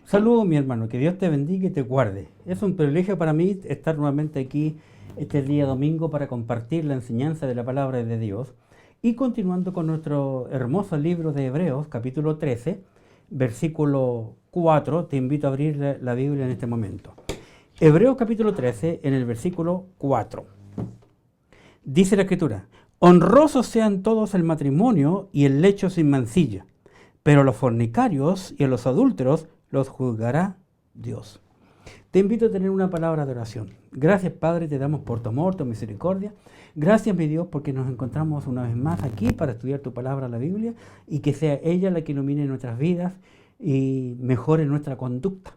Saludos, mi hermano, que Dios te bendiga y te guarde. Es un privilegio para mí estar nuevamente aquí este día domingo para compartir la enseñanza de la palabra de Dios y continuando con nuestro hermoso libro de Hebreos, capítulo 13, versículo 4. Te invito a abrir la Biblia en este momento. Hebreos capítulo 13, en el versículo 4. Dice la Escritura: honrosos sean todos el matrimonio y el lecho sin mancilla, pero a los fornicarios y a los adúlteros los juzgará Dios. Te invito a tener una palabra de oración. Gracias, Padre, te damos por tu amor, tu misericordia. Gracias, mi Dios, porque nos encontramos una vez más aquí para estudiar tu palabra, la Biblia, y que sea ella la que ilumine nuestras vidas y mejore nuestra conducta,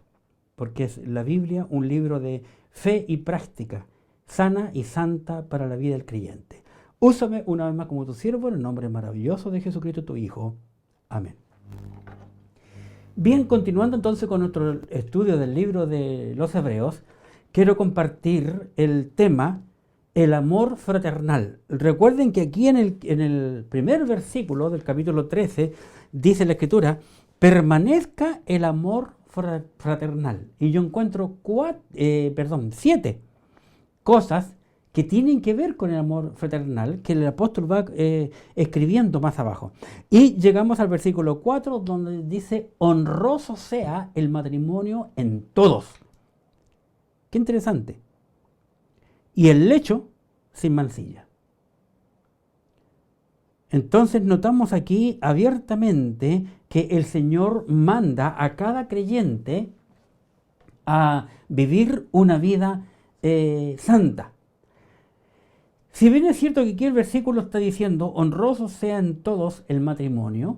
porque es la Biblia un libro de fe y práctica, sana y santa para la vida del creyente. Úsame una vez más como tu siervo en el nombre maravilloso de Jesucristo, tu Hijo. Amén. Bien, continuando entonces con nuestro estudio del libro de los Hebreos, quiero compartir el tema, el amor fraternal. Recuerden que aquí en el primer versículo del capítulo 13 dice la Escritura: permanezca el amor fraternal. Y yo encuentro 7 cosas que tienen que ver con el amor fraternal, que el apóstol va escribiendo más abajo. Y llegamos al versículo 4, donde dice: honroso sea el matrimonio en todos. Qué interesante. Y el lecho sin mancilla. Entonces notamos aquí abiertamente que el Señor manda a cada creyente a vivir una vida santa. Si bien es cierto que aquí el versículo está diciendo: honrosos sean todos el matrimonio,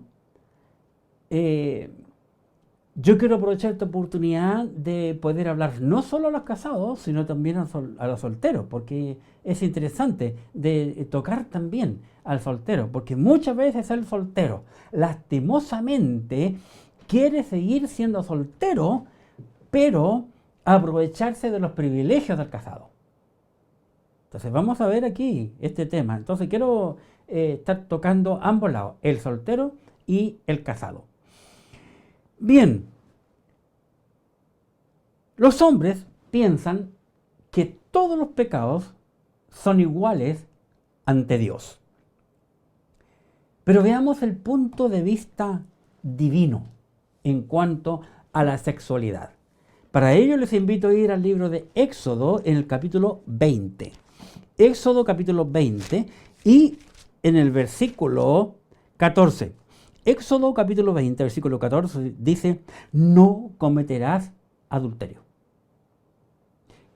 yo quiero aprovechar esta oportunidad de poder hablar no solo a los casados, sino también a los solteros, porque es interesante de tocar también al soltero, porque muchas veces el soltero, lastimosamente, quiere seguir siendo soltero, pero aprovecharse de los privilegios del casado. Entonces vamos a ver aquí este tema. Entonces quiero estar tocando ambos lados, el soltero y el casado. Bien, los hombres piensan que todos los pecados son iguales ante Dios. Pero veamos el punto de vista divino en cuanto a la sexualidad. Para ello les invito a ir al libro de Éxodo en el capítulo 20. Éxodo capítulo 20 y en el versículo 14. Éxodo capítulo 20, versículo 14 dice: no cometerás adulterio.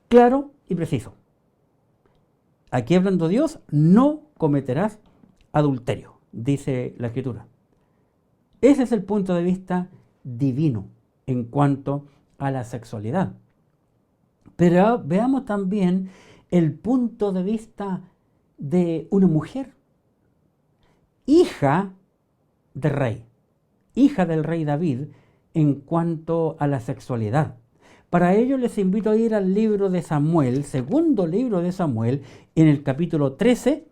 Claro y preciso. Aquí hablando Dios: no cometerás adulterio, dice la Escritura. Ese es el punto de vista divino en cuanto a la sexualidad. Pero veamos también el punto de vista de una mujer, hija del rey David, en cuanto a la sexualidad. Para ello les invito a ir al libro de Samuel, segundo libro de Samuel, en el capítulo 13,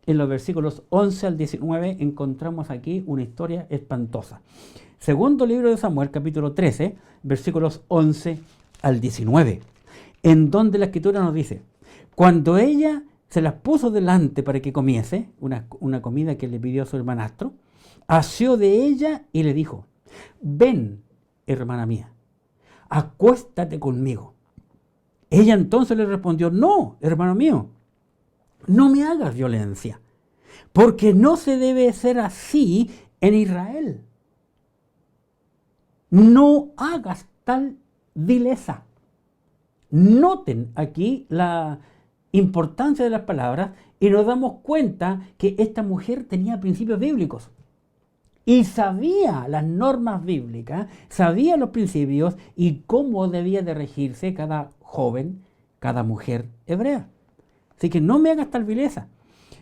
en los versículos 11 al 19, encontramos aquí una historia espantosa. Segundo libro de Samuel, capítulo 13, versículos 11 al 19, en donde la Escritura nos dice: cuando ella se las puso delante para que comiese, una comida que le pidió a su hermanastro, asió de ella y le dijo: ven, hermana mía, acuéstate conmigo. Ella entonces le respondió: no, hermano mío, no me hagas violencia, porque no se debe ser así en Israel. No hagas tal vileza. Noten aquí la importancia de las palabras y nos damos cuenta que esta mujer tenía principios bíblicos y sabía las normas bíblicas, sabía los principios y cómo debía de regirse cada joven, cada mujer hebrea. Así que no me hagas tal vileza.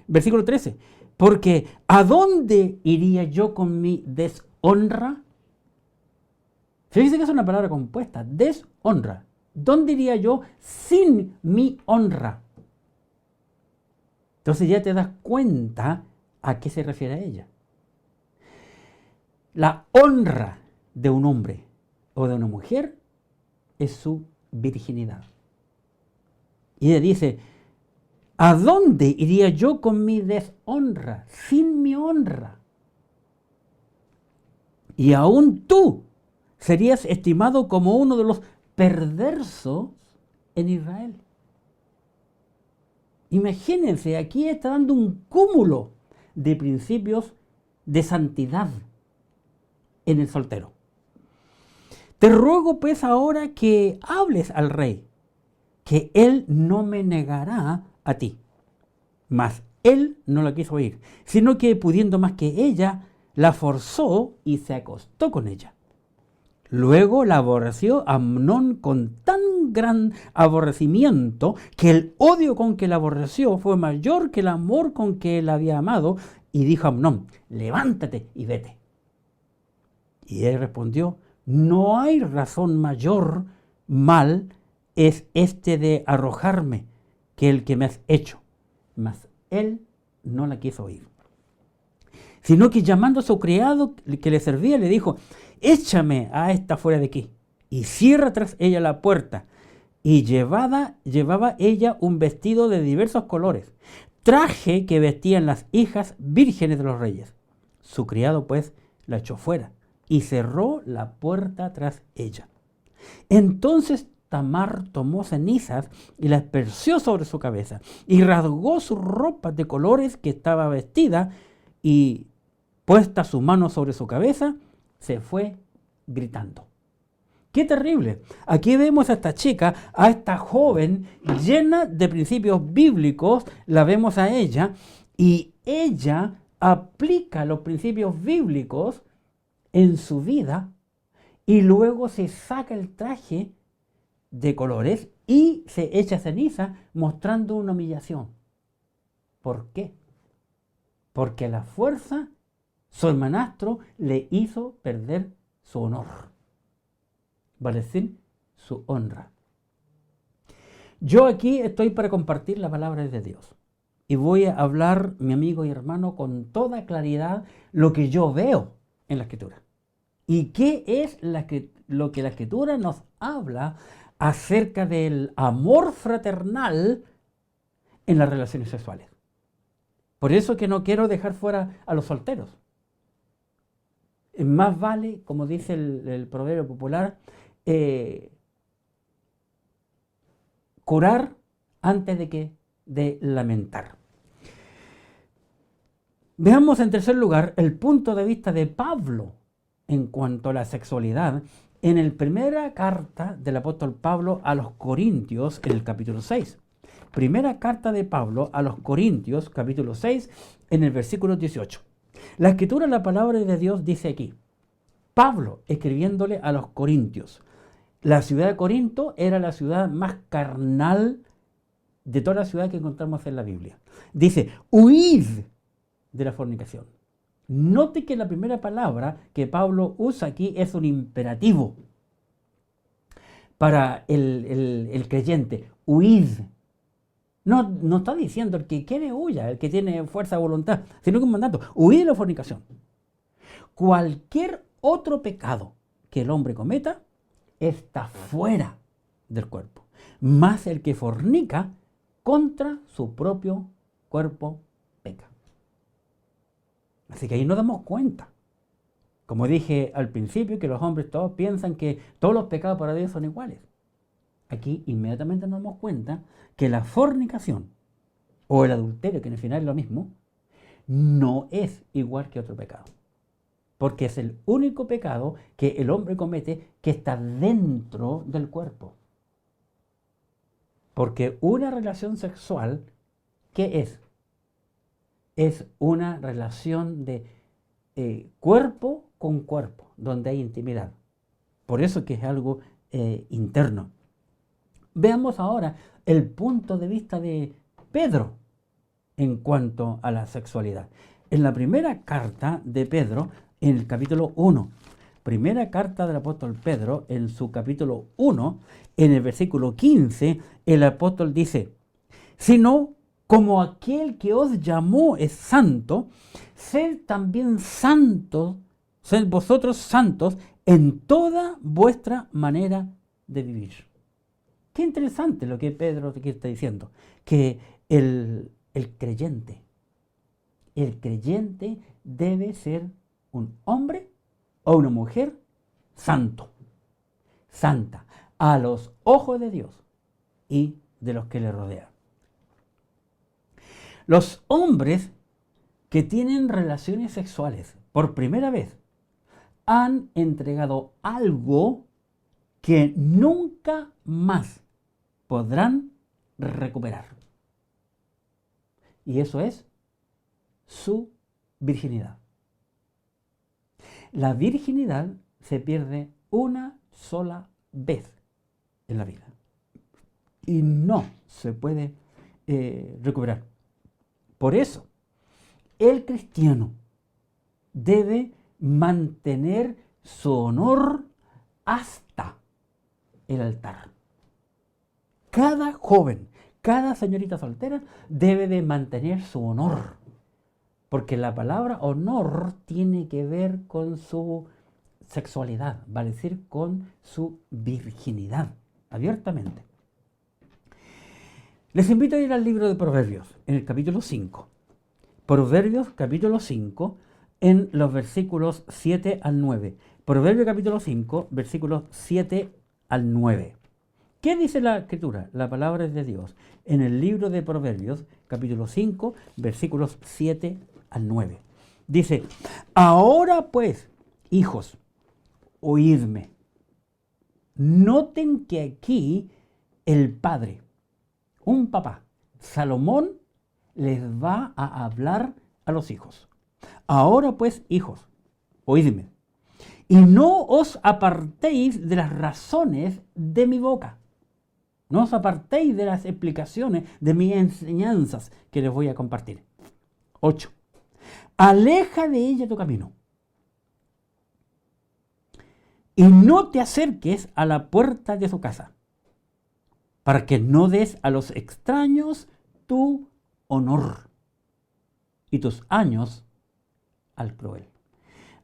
Versículo 13. Porque ¿a dónde iría yo con mi deshonra? Fíjense que es una palabra compuesta, deshonra. ¿Dónde iría yo sin mi honra? Entonces ya te das cuenta a qué se refiere a ella. La honra de un hombre o de una mujer es su virginidad. Y ella dice, ¿a dónde iría yo con mi deshonra, sin mi honra? Y aún tú serías estimado como uno de los perversos en Israel. Imagínense, aquí está dando un cúmulo de principios de santidad en el soltero. Te ruego pues ahora que hables al rey, que él no me negará a ti. Mas él no la quiso oír, sino que pudiendo más que ella, la forzó y se acostó con ella. Luego la aborreció Amnón con tan gran aborrecimiento que el odio con que la aborreció fue mayor que el amor con que la había amado, y dijo a Amnón, levántate y vete. Y él respondió, no hay razón mayor mal es este de arrojarme que el que me has hecho. Mas él no la quiso oír, sino que llamando a su criado que le servía, le dijo, échame a esta fuera de aquí, y cierra tras ella la puerta. Y llevaba ella un vestido de diversos colores, traje que vestían las hijas vírgenes de los reyes. Su criado pues la echó fuera, y cerró la puerta tras ella. Entonces Tamar tomó cenizas y las esparció sobre su cabeza, y rasgó sus ropas de colores que estaba vestida, y puesta su mano sobre su cabeza, se fue gritando. ¡Qué terrible! Aquí vemos a esta chica, a esta joven llena de principios bíblicos, la vemos a ella, y ella aplica los principios bíblicos en su vida, y luego se saca el traje de colores y se echa ceniza mostrando una humillación. ¿Por qué? Porque a la fuerza su hermanastro le hizo perder su honor, vale decir, su honra. Yo aquí estoy para compartir la palabra de Dios y voy a hablar, mi amigo y hermano, con toda claridad lo que yo veo en la Escritura. ¿Y qué es lo que la Escritura nos habla acerca del amor fraternal en las relaciones sexuales? Por eso que no quiero dejar fuera a los solteros. Más vale, como dice el proverbio popular, curar antes de lamentar. Veamos en tercer lugar el punto de vista de Pablo en cuanto a la sexualidad en la primera carta del apóstol Pablo a los Corintios, en el capítulo 6. Primera carta de Pablo a los Corintios, capítulo 6, en el versículo 18. La Escritura, la palabra de Dios, dice aquí, Pablo escribiéndole a los Corintios. La ciudad de Corinto era la ciudad más carnal de toda la ciudad que encontramos en la Biblia. Dice, huid de la fornicación. Note que la primera palabra que Pablo usa aquí es un imperativo para el creyente. Huid. No está diciendo el que quiere huya, el que tiene fuerza de voluntad, sino que un mandato. Huid de la fornicación. Cualquier otro pecado que el hombre cometa está fuera del cuerpo. Más el que fornica contra su propio cuerpo peca. Así que ahí nos damos cuenta. Como dije al principio, que los hombres todos piensan que todos los pecados para Dios son iguales. Aquí inmediatamente nos damos cuenta que la fornicación o el adulterio, que en el final es lo mismo, no es igual que otro pecado. Porque es el único pecado que el hombre comete que está dentro del cuerpo. Porque una relación sexual, ¿qué es? Es una relación de cuerpo con cuerpo, donde hay intimidad. Por eso que es algo interno. Veamos ahora el punto de vista de Pedro en cuanto a la sexualidad. En la primera carta de Pedro, en el capítulo 1, primera carta del apóstol Pedro, en su capítulo 1, en el versículo 15, el apóstol dice, sino como aquel que os llamó es santo, sed también santos, sed vosotros santos en toda vuestra manera de vivir. Qué interesante lo que Pedro aquí está diciendo, que el creyente debe ser un hombre o una mujer santo, santa, a los ojos de Dios y de los que le rodean. Los hombres que tienen relaciones sexuales por primera vez han entregado algo que nunca más podrán recuperar. Y eso es su virginidad. La virginidad se pierde una sola vez en la vida y no se puede recuperar. Por eso, el cristiano debe mantener su honor hasta el altar. Cada joven, cada señorita soltera debe de mantener su honor, porque la palabra honor tiene que ver con su sexualidad, va a decir con su virginidad, abiertamente. Les invito a ir al libro de Proverbios, en el capítulo 5. Proverbios capítulo 5, en los versículos 7 al 9. Proverbios capítulo 5, versículos 7 al 9. ¿Qué dice la Escritura? La palabra es de Dios. En el libro de Proverbios, capítulo 5, versículos 7 al 9. Dice, ahora pues, hijos, oídme. Noten que aquí el padre, un papá, Salomón, les va a hablar a los hijos. Ahora pues, hijos, oídme. Y no os apartéis de las razones de mi boca. No os apartéis de las explicaciones de mis enseñanzas que les voy a compartir. 8. Aleja de ella tu camino. Y no te acerques a la puerta de su casa, para que no des a los extraños tu honor y tus años al cruel.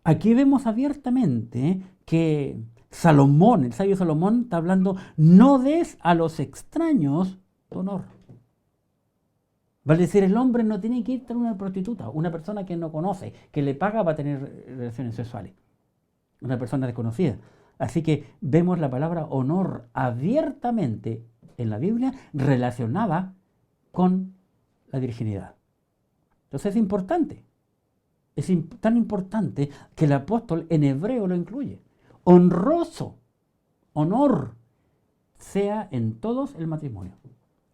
Aquí vemos abiertamente que Salomón, el sabio Salomón, está hablando, no des a los extraños tu honor. Vale decir, el hombre no tiene que ir a una prostituta, una persona que no conoce, que le paga para tener relaciones sexuales, una persona desconocida. Así que vemos la palabra honor abiertamente en la Biblia relacionada con la virginidad. Entonces es importante. Es tan importante que el apóstol en hebreo lo incluye. Honroso, honor, sea en todos el matrimonio.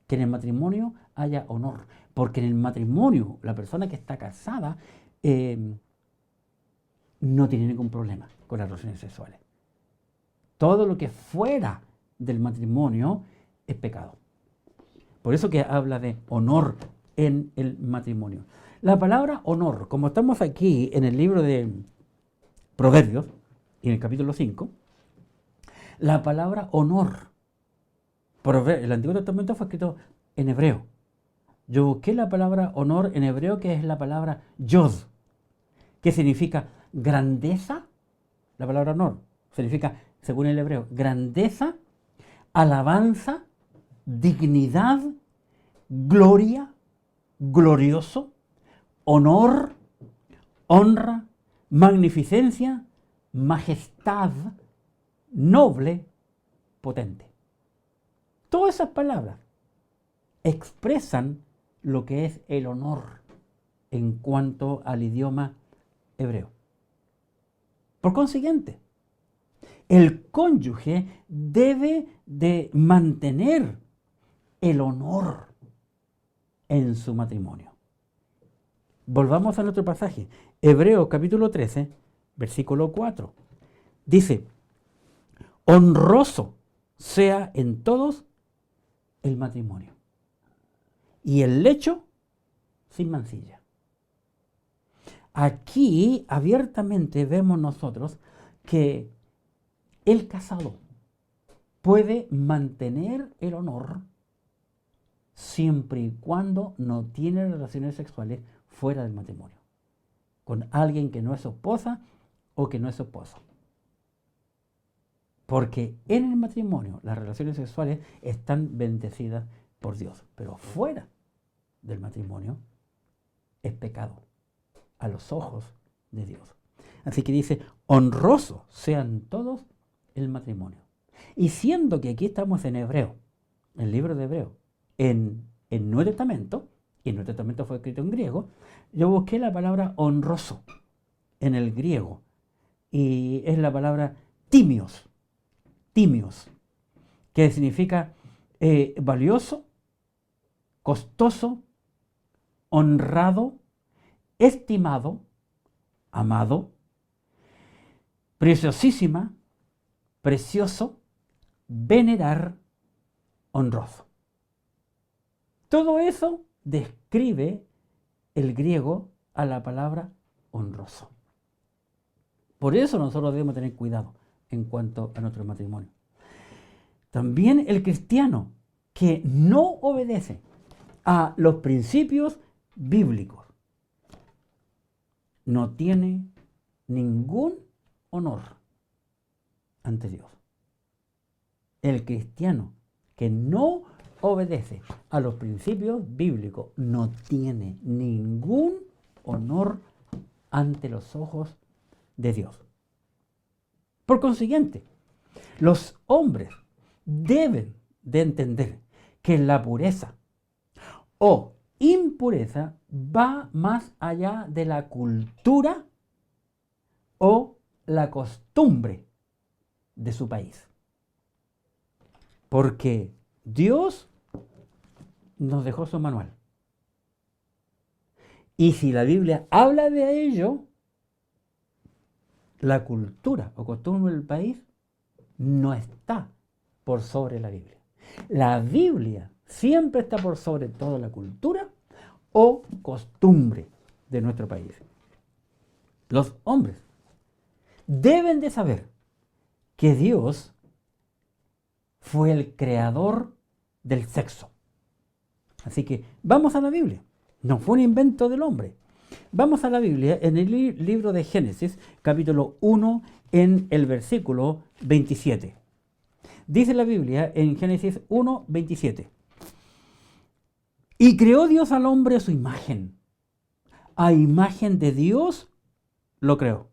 Que en el matrimonio haya honor. Porque en el matrimonio, la persona que está casada no tiene ningún problema con las relaciones sexuales. Todo lo que fuera del matrimonio es pecado. Por eso que habla de honor en el matrimonio. La palabra honor, como estamos aquí en el libro de Proverbios, en el capítulo 5, la palabra honor, el Antiguo Testamento fue escrito en hebreo. Yo busqué la palabra honor en hebreo, que es la palabra yod, que significa grandeza. La palabra honor significa, según el hebreo, grandeza, alabanza, dignidad, gloria, glorioso, honor, honra, magnificencia, majestad, noble, potente. Todas esas palabras expresan lo que es el honor en cuanto al idioma hebreo. Por consiguiente, el cónyuge debe de mantener el honor en su matrimonio. Volvamos a nuestro pasaje. Hebreos capítulo 13, versículo 4. Dice, honroso sea en todos el matrimonio y el lecho sin mancilla. Aquí abiertamente vemos nosotros que el casado puede mantener el honor siempre y cuando no tiene relaciones sexuales fuera del matrimonio, con alguien que no es su esposa o que no es su esposo. Porque en el matrimonio las relaciones sexuales están bendecidas por Dios, pero fuera del matrimonio es pecado a los ojos de Dios. Así que dice, honrosos sean todos el matrimonio. Y siendo que aquí estamos en Hebreo, el libro de Hebreo, en el Nuevo Testamento, y el Nuevo Testamento fue escrito en griego, yo busqué la palabra honroso en el griego, y es la palabra timios, que significa valioso, costoso, honrado, estimado, amado, preciosísima, precioso, venerar, honroso. Todo eso describe el griego a la palabra honroso. Por eso nosotros debemos tener cuidado en cuanto a nuestro matrimonio. También el cristiano que no obedece a los principios bíblicos no tiene ningún honor ante Dios. El cristiano que no obedece a los principios bíblicos no tiene ningún honor ante los ojos de Dios. Por consiguiente, los hombres deben de entender que la pureza o impureza va más allá de la cultura o la costumbre de su país. Porque Dios nos dejó su manual. Y si la Biblia habla de ello, la cultura o costumbre del país no está por sobre la Biblia. La Biblia siempre está por sobre toda la cultura o costumbre de nuestro país. Los hombres deben de saber que Dios fue el creador del sexo. Así que vamos a la Biblia. No fue un invento del hombre. Vamos a la Biblia en el libro de Génesis, capítulo 1, en el versículo 27. Dice la Biblia en Génesis 1, 27. Y creó Dios al hombre a su imagen. A imagen de Dios lo creó.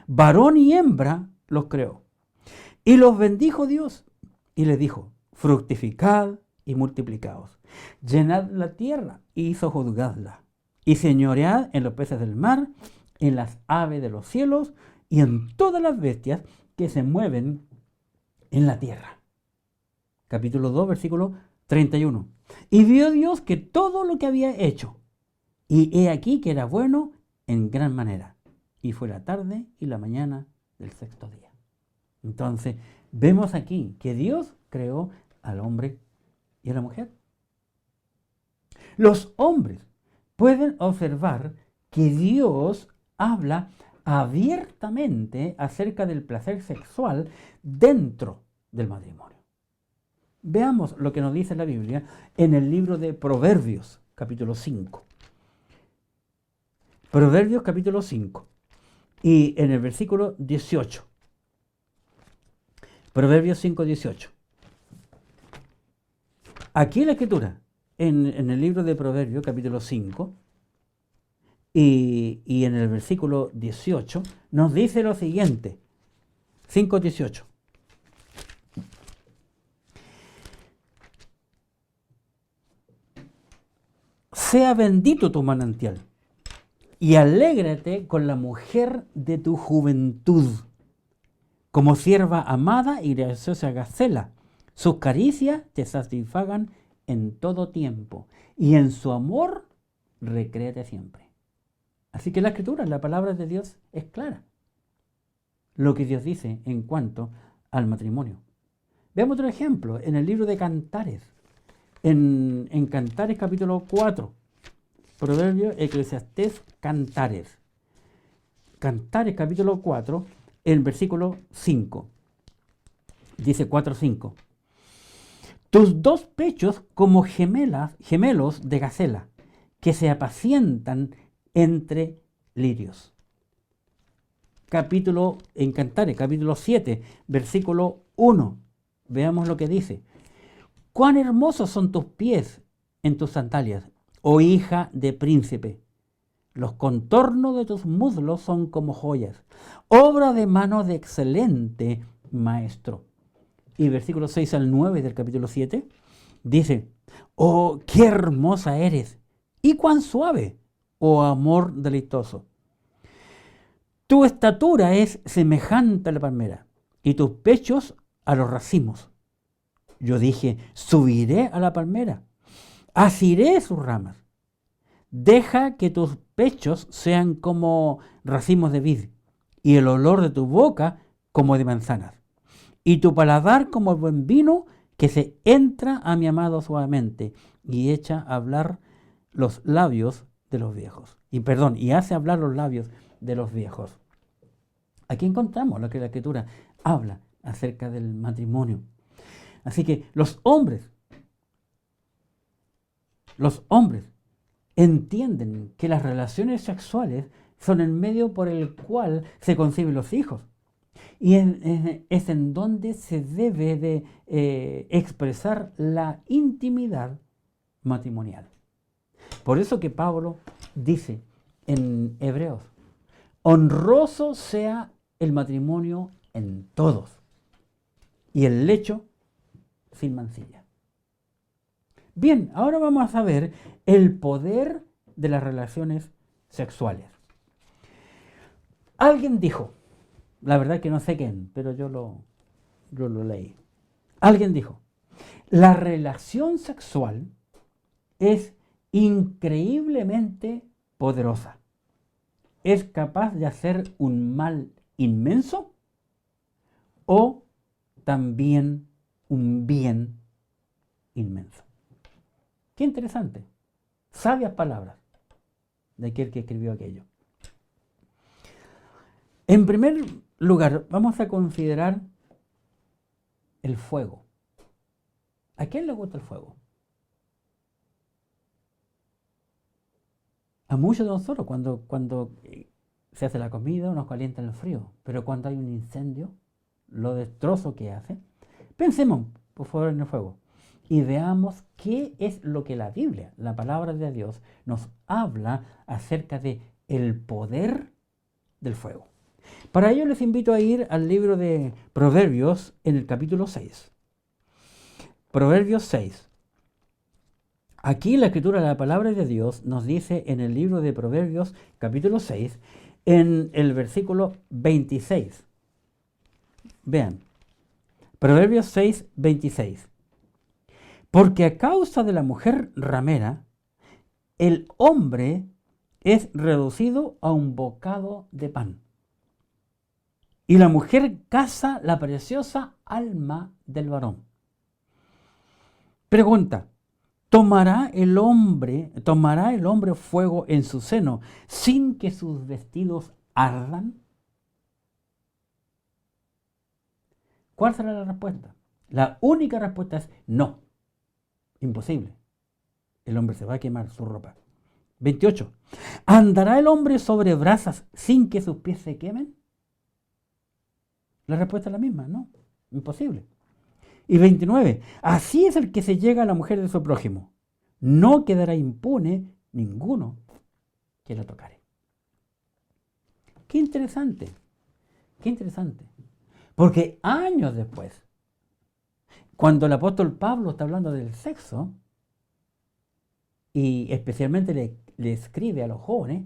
Varón y hembra los creó. Y los bendijo Dios y les dijo, fructificad y multiplicaos. Llenad la tierra y sojuzgadla. Y señoread en los peces del mar, en las aves de los cielos y en todas las bestias que se mueven en la tierra. Capítulo 2, versículo 31. Y vio Dios que todo lo que había hecho, y he aquí que era bueno en gran manera. Y fue la tarde y la mañana del sexto día. Entonces, vemos aquí que Dios creó al hombre y a la mujer. Los hombres pueden observar que Dios habla abiertamente acerca del placer sexual dentro del matrimonio. Veamos lo que nos dice la Biblia en el libro de Proverbios, capítulo 5. Proverbios, capítulo 5. Y en el versículo 18. Proverbios 5, 18. Aquí en la Escritura, en el libro de Proverbios, capítulo 5, y en el versículo 18, nos dice lo siguiente. 5, 18. Sea bendito tu manantial, y alégrate con la mujer de tu juventud, como sierva amada y graciosa gacela. Sus caricias te satisfagan en todo tiempo, y en su amor recréate siempre. Así que la Escritura, la palabra de Dios es clara. Lo que Dios dice en cuanto al matrimonio. Veamos otro ejemplo en el libro de Cantares. En Cantares capítulo 4. Proverbios, Eclesiastés, Cantares. Cantares capítulo 4, en versículo 5. Dice 4:5. Tus dos pechos como gemelos de gacela, que se apacientan entre lirios. en Cantares, capítulo 7, versículo 1. Veamos lo que dice. Cuán hermosos son tus pies en tus sandalias, oh hija de príncipe. Los contornos de tus muslos son como joyas, obra de mano de excelente maestro. Y versículos 6 al 9 del capítulo 7 dice, oh, qué hermosa eres, y cuán suave, oh amor deleitoso. Tu estatura es semejante a la palmera, y tus pechos a los racimos. Yo dije, subiré a la palmera, asiré sus ramas. Deja que tus pechos sean como racimos de vid, y el olor de tu boca como de manzanas, y tu paladar como el buen vino que se entra a mi amado suavemente, y echa a hablar los labios de los viejos. Y hace hablar los labios de los viejos. Aquí encontramos lo que la Escritura habla acerca del matrimonio. Así que los hombres entienden que las relaciones sexuales son el medio por el cual se conciben los hijos. Y es en donde se debe de expresar la intimidad matrimonial. Por eso que Pablo dice en Hebreos, honroso sea el matrimonio en todos, y el lecho sin mancilla. Bien, ahora vamos a ver el poder de las relaciones sexuales. Alguien dijo, la verdad que no sé quién, pero yo lo leí. Alguien dijo, la relación sexual es increíblemente poderosa. Es capaz de hacer un mal inmenso o también un bien inmenso. Qué interesante. Sabias palabras de aquel que escribió aquello. En primer lugar, vamos a considerar el fuego. ¿A quién le gusta el fuego? A muchos de nosotros cuando se hace la comida nos calienta el frío, pero cuando hay un incendio, lo destrozo que hace. Pensemos, por favor, en el fuego y veamos qué es lo que la Biblia, la palabra de Dios, nos habla acerca de el poder del fuego. Para ello les invito a ir al libro de Proverbios en el capítulo 6. Proverbios 6. Aquí la escritura de la palabra de Dios nos dice en el libro de Proverbios capítulo 6, en el versículo 26. Vean, Proverbios 6, 26. Porque a causa de la mujer ramera, el hombre es reducido a un bocado de pan. Y la mujer caza la preciosa alma del varón. Pregunta, ¿tomará el hombre fuego en su seno sin que sus vestidos ardan? ¿Cuál será la respuesta? La única respuesta es no. Imposible. El hombre se va a quemar su ropa. 28. ¿Andará el hombre sobre brasas sin que sus pies se quemen? La respuesta es la misma, no. Imposible. Y 29. Así es el que se llega a la mujer de su prójimo. No quedará impune ninguno que la tocare. Qué interesante. Qué interesante. Porque años después, cuando el apóstol Pablo está hablando del sexo, y especialmente le escribe a los jóvenes,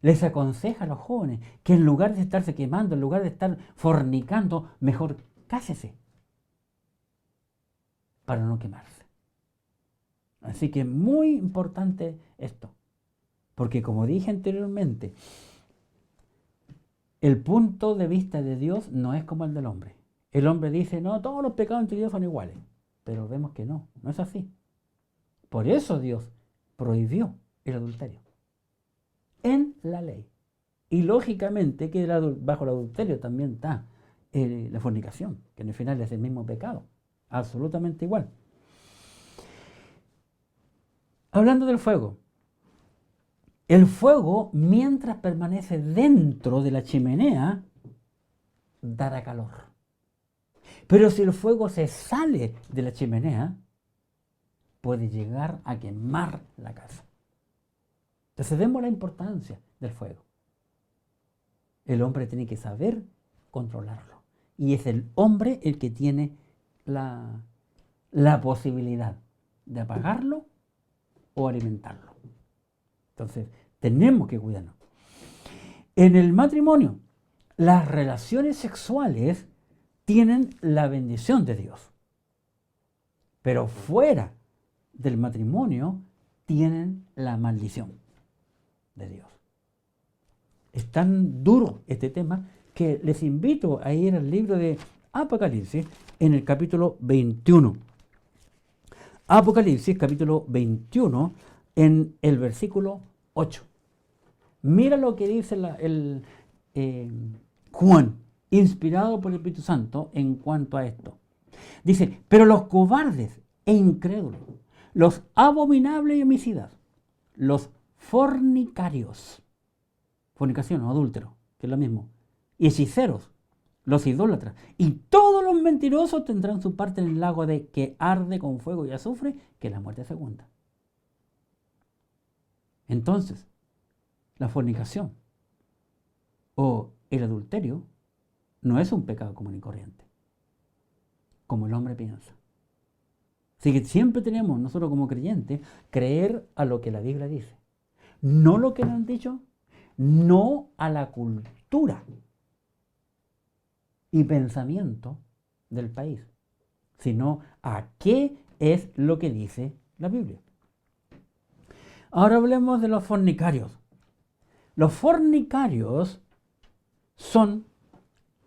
les aconseja a los jóvenes que en lugar de estarse quemando, en lugar de estar fornicando, mejor cásese para no quemarse. Así que muy importante esto, porque como dije anteriormente, el punto de vista de Dios no es como el del hombre. El hombre dice, no, todos los pecados entre Dios son iguales, pero vemos que no es así. Por eso Dios prohibió el adulterio en la ley. Y lógicamente que bajo el adulterio también está la fornicación, que en el final es el mismo pecado, absolutamente igual. El fuego, mientras permanece dentro de la chimenea, dará calor. Pero si el fuego se sale de la chimenea, puede llegar a quemar la casa. Entonces vemos la importancia del fuego. El hombre tiene que saber controlarlo. Y es el hombre el que tiene la posibilidad de apagarlo o alimentarlo. Entonces, tenemos que cuidarnos. En el matrimonio, las relaciones sexuales tienen la bendición de Dios. Pero fuera del matrimonio tienen la maldición de Dios. Es tan duro este tema que les invito a ir al libro de Apocalipsis en el capítulo 21. Apocalipsis capítulo 21 en el versículo 8. Mira lo que dice Juan, inspirado por el Espíritu Santo en cuanto a esto. Dice, pero los cobardes e incrédulos, los abominables y homicidas, los fornicarios, fornicación o adúltero, que es lo mismo, y hechiceros, los idólatras, y todos los mentirosos tendrán su parte en el lago de que arde con fuego y azufre, que es la muerte segunda. Entonces, la fornicación o el adulterio no es un pecado común y corriente, como el hombre piensa. Así que siempre tenemos, nosotros como creyentes, creer a lo que la Biblia dice. No lo que nos han dicho, no a la cultura y pensamiento del país, sino a qué es lo que dice la Biblia. Ahora hablemos de los fornicarios. Los fornicarios son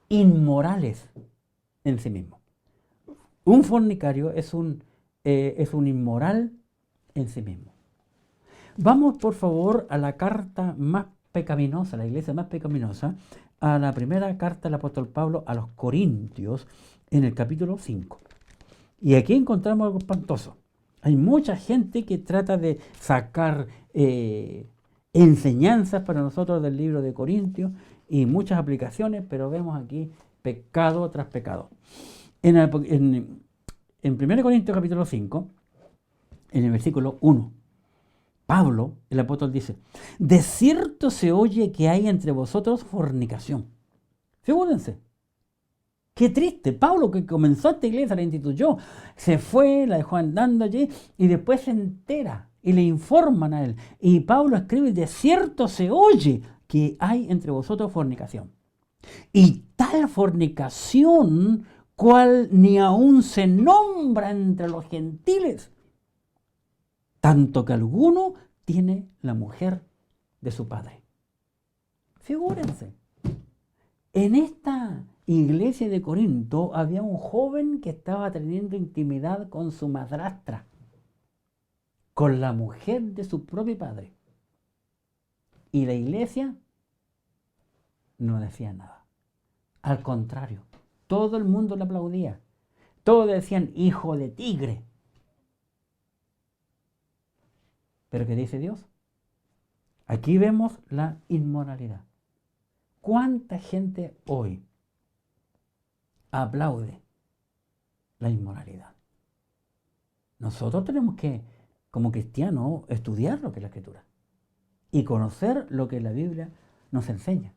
inmorales en sí mismos. Un fornicario es un inmoral en sí mismo. Vamos por favor a la carta más pecaminosa, la iglesia más pecaminosa, a la primera carta del apóstol Pablo a los Corintios en el capítulo 5. Y aquí encontramos algo espantoso. Hay mucha gente que trata de sacar enseñanzas para nosotros del libro de Corintios y muchas aplicaciones, pero vemos aquí pecado tras pecado. En 1 Corintios capítulo 5, en el versículo 1, Pablo, el apóstol, dice, de cierto se oye que hay entre vosotros fornicación. Figúrense, qué triste. Pablo, que comenzó esta iglesia, la instituyó, se fue, la dejó andando allí y después se entera y le informan a él. Y Pablo escribe, de cierto se oye que hay entre vosotros fornicación. Y tal fornicación cual ni aún se nombra entre los gentiles, tanto que alguno tiene la mujer de su padre. Figúrense, en esta iglesia de Corinto había un joven que estaba teniendo intimidad con su madrastra, con la mujer de su propio padre. Y la iglesia no decía nada. Al contrario, todo el mundo le aplaudía. Todos decían, hijo de tigre. ¿Pero qué dice Dios? Aquí vemos la inmoralidad. ¿Cuánta gente hoy aplaude la inmoralidad? Nosotros tenemos que, como cristianos, estudiar lo que es la Escritura y conocer lo que la Biblia nos enseña.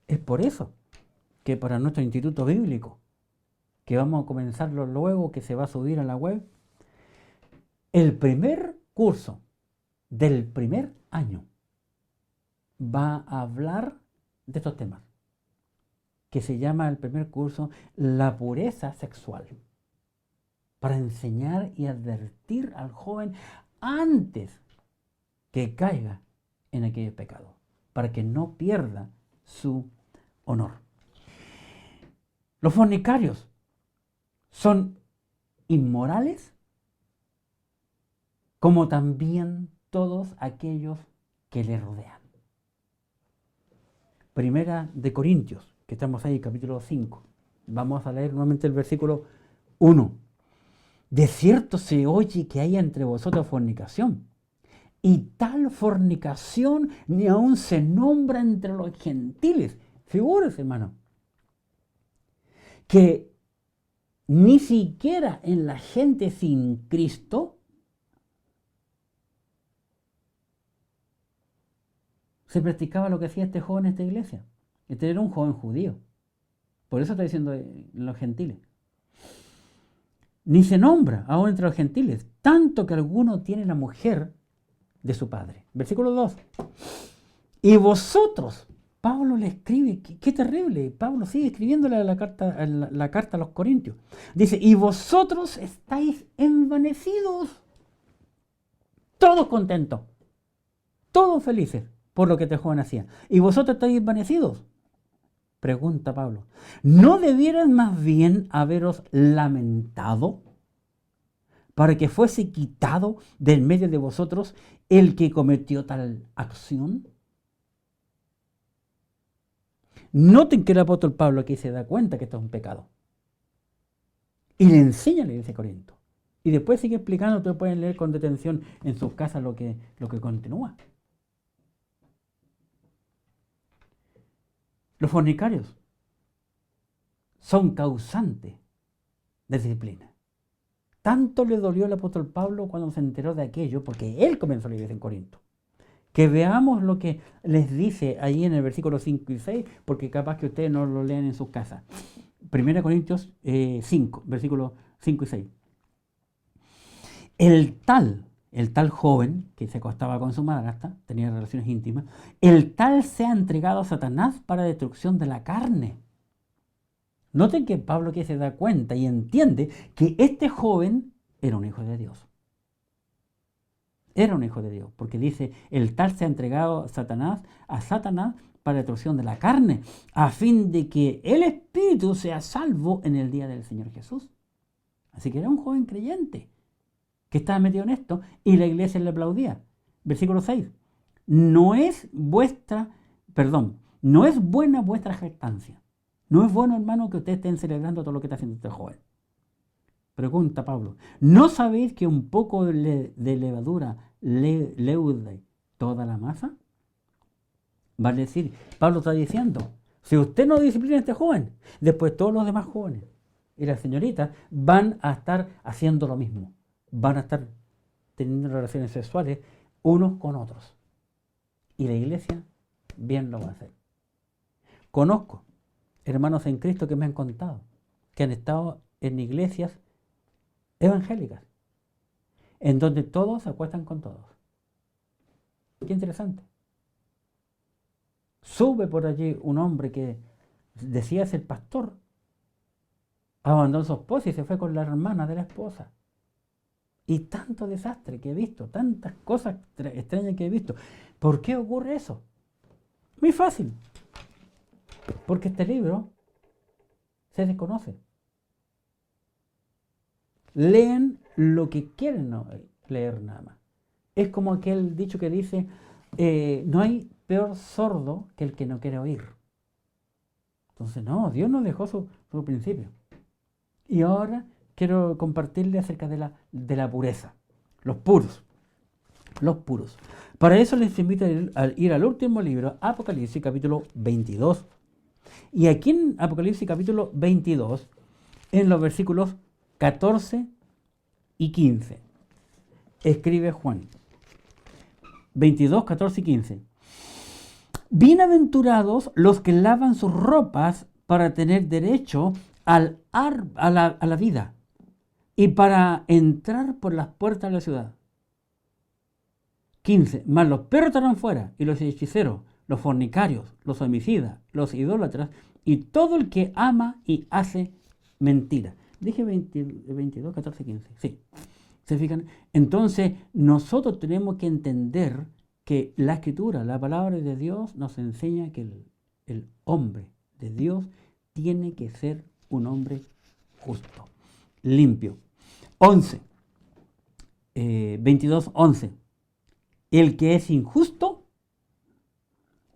Es por eso que para nuestro instituto bíblico, que vamos a comenzarlo luego, que se va a subir a la web, el primer curso del primer año va a hablar de estos temas, que se llama el primer curso La pureza sexual, para enseñar y advertir al joven antes que caiga en aquel pecado, para que no pierda su honor. Los fornicarios son inmorales, como también todos aquellos que le rodean. Primera de Corintios, que estamos ahí, capítulo 5. Vamos a leer nuevamente el versículo 1. De cierto se oye que hay entre vosotros fornicación, Y tal fornicación ni aun se nombra entre los gentiles. Figúrese, hermano, que ni siquiera en la gente sin Cristo se practicaba lo que hacía este joven en esta iglesia. Este era un joven judío. Por eso está diciendo los gentiles. Ni se nombra aún entre los gentiles, tanto que alguno tiene la mujer de su padre. Versículo 2. Y vosotros, Pablo le escribe, qué terrible, Pablo sigue escribiéndole la carta a los Corintios. Dice, y vosotros estáis envanecidos, todos contentos, todos felices por lo que este joven hacía. Y vosotros estáis envanecidos. Pregunta Pablo, ¿no debieran más bien haberos lamentado para que fuese quitado del medio de vosotros el que cometió tal acción? Noten que el apóstol Pablo aquí se da cuenta que esto es un pecado. Y le enseña a la iglesia de Corinto. Y después sigue explicando, ustedes pueden leer con detención en sus casas lo que continúa. Los fornicarios son causantes de disciplina. Tanto le dolió al apóstol Pablo cuando se enteró de aquello, porque él comenzó la iglesia en Corinto. Que veamos lo que les dice ahí en el versículo 5 y 6, porque capaz que ustedes no lo lean en sus casas. 1 Corintios 5, versículos 5 y 6. El tal joven que se acostaba con su madrastra, tenía relaciones íntimas, el tal se ha entregado a Satanás para destrucción de la carne. Noten que Pablo aquí se da cuenta y entiende que este joven era un hijo de Dios. Era un hijo de Dios, porque dice, el tal se ha entregado a Satanás para destrucción de la carne, a fin de que el espíritu sea salvo en el día del Señor Jesús. Así que era un joven creyente que estaba metido en esto y la iglesia le aplaudía. Versículo 6. No es buena vuestra jactancia. No es bueno, hermano, que ustedes estén celebrando todo lo que está haciendo este joven. Pregunta Pablo, ¿no sabéis que un poco de levadura leude toda la masa? Vale decir, Pablo está diciendo, si usted no disciplina a este joven, después todos los demás jóvenes y las señoritas van a estar haciendo lo mismo. Van a estar teniendo relaciones sexuales unos con otros. Y la iglesia bien lo va a hacer. Conozco hermanos en Cristo que me han contado que han estado en iglesias evangélicas, en donde todos se acuestan con todos. Qué interesante. Sube por allí un hombre que decía ser pastor, abandonó a su esposa y se fue con la hermana de la esposa. Y tanto desastre que he visto, tantas cosas extrañas que he visto. ¿Por qué ocurre eso? Muy fácil. Porque este libro se desconoce. Leen lo que quieren leer nada más. Es como aquel dicho que dice, no hay peor sordo que el que no quiere oír. Entonces, no, Dios nos dejó su principio. Y ahora quiero compartirle acerca de la pureza. Los puros. Los puros. Para eso les invito a ir al último libro, Apocalipsis capítulo 22. Y aquí en Apocalipsis capítulo 22, en los versículos 14 y 15, escribe Juan. 22, 14 y 15. Bienaventurados los que lavan sus ropas para tener derecho a la vida y para entrar por las puertas de la ciudad. 15. Mas los perros estarán fuera, y los hechiceros, los fornicarios, los homicidas, los idólatras, y todo el que ama y hace mentira. Dije 22, 14, 15. Sí. ¿Se fijan? Entonces, nosotros tenemos que entender que la Escritura, la palabra de Dios, nos enseña que el hombre de Dios tiene que ser un hombre justo, limpio. 11. 22, 11. El que es injusto,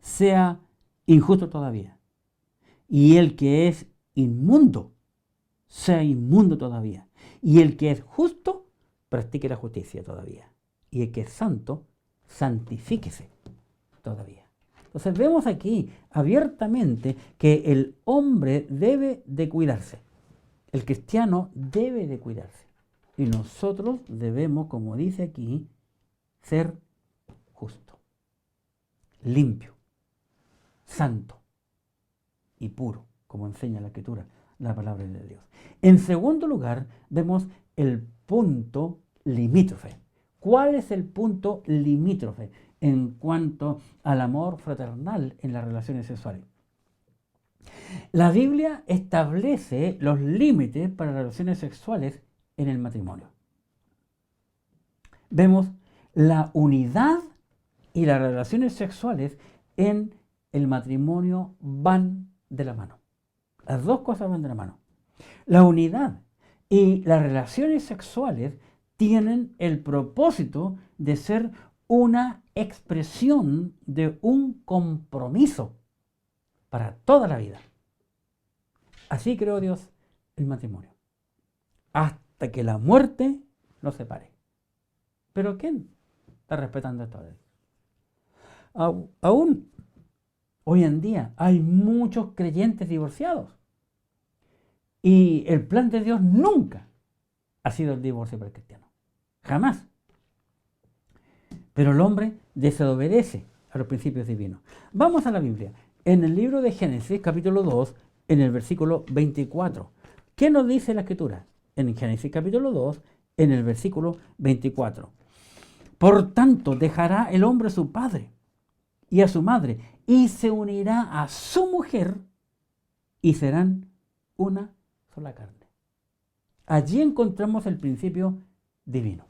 sea injusto todavía. Y el que es inmundo, sea inmundo todavía. Y el que es justo, practique la justicia todavía. Y el que es santo, santifíquese todavía. Entonces vemos aquí abiertamente que el hombre debe de cuidarse. El cristiano debe de cuidarse. Y nosotros debemos, como dice aquí, ser justo, limpio, santo y puro, como enseña la Escritura, la palabra de Dios. En segundo lugar, vemos el punto limítrofe. ¿Cuál es el punto limítrofe en cuanto al amor fraternal en las relaciones sexuales? La Biblia establece los límites para las relaciones sexuales en el matrimonio. Vemos la unidad y las relaciones sexuales en el matrimonio van de la mano. Las dos cosas van de la mano. La unidad y las relaciones sexuales tienen el propósito de ser una expresión de un compromiso para toda la vida. Así creó Dios el matrimonio, hasta que la muerte los separe. ¿Pero quién está respetando esto? Aún hoy en día hay muchos creyentes divorciados. Y el plan de Dios nunca ha sido el divorcio para el cristiano. Jamás. Pero el hombre desobedece a los principios divinos. Vamos a la Biblia. En el libro de Génesis, capítulo 2, en el versículo 24. ¿Qué nos dice la Escritura? En Génesis, capítulo 2, en el versículo 24. Por tanto, dejará el hombre a su padre y a su madre, y se unirá a su mujer, y serán una sola carne. Allí encontramos el principio divino.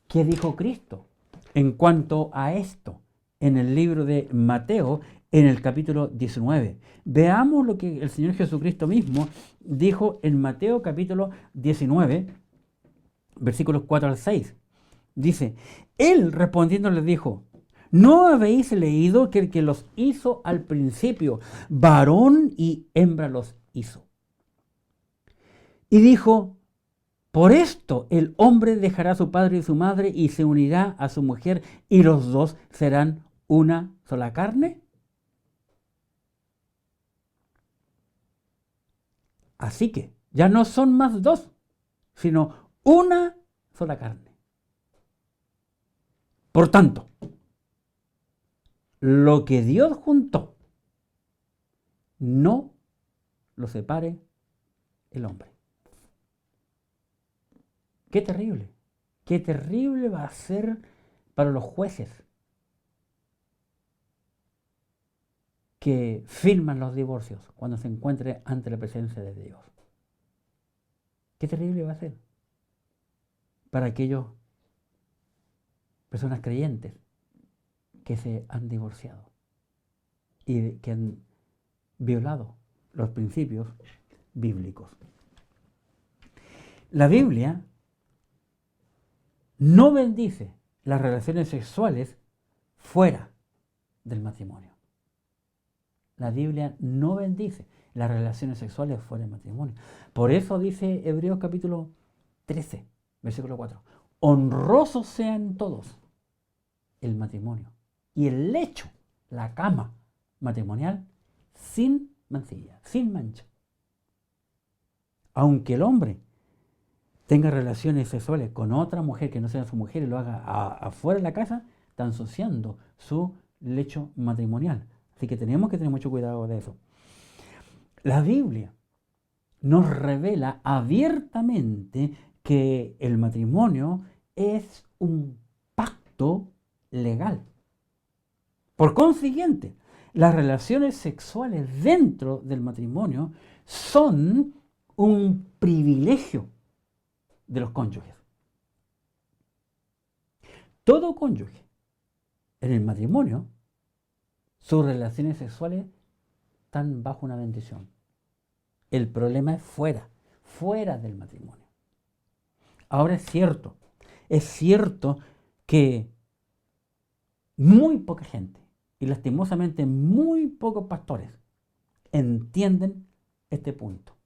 ¿Qué dijo Cristo en cuanto a esto? En el libro de Mateo, en el capítulo 19. Veamos lo que el Señor Jesucristo mismo dijo en Mateo capítulo 19, versículos 4 al 6. Dice, Él respondiendo les dijo, ¿no habéis leído que el que los hizo al principio, varón y hembra los hizo? Y dijo, por esto el hombre dejará a su padre y su madre y se unirá a su mujer y los dos serán una sola carne. Así que ya no son más dos, sino una sola carne. Por tanto, lo que Dios juntó, no lo separe el hombre. Qué terrible va a ser para los jueces que firman los divorcios cuando se encuentre ante la presencia de Dios. Qué terrible va a ser para aquellas personas creyentes que se han divorciado y que han violado los principios bíblicos. La Biblia no bendice las relaciones sexuales fuera del matrimonio. La Biblia no bendice las relaciones sexuales fuera del matrimonio. Por eso dice Hebreos capítulo 13, versículo 4. Honrosos sean todos el matrimonio y el lecho, la cama matrimonial, sin mancilla, sin mancha. Aunque el hombre tenga relaciones sexuales con otra mujer que no sea su mujer y lo haga afuera de la casa, está ensuciando su lecho matrimonial. Así que tenemos que tener mucho cuidado de eso. La Biblia nos revela abiertamente que el matrimonio es un pacto legal. Por consiguiente, las relaciones sexuales dentro del matrimonio son un privilegio de los cónyuges. Todo cónyuge en el matrimonio, sus relaciones sexuales están bajo una bendición. El problema es fuera del matrimonio. Ahora es cierto que muy poca gente y lastimosamente muy pocos pastores entienden este punto,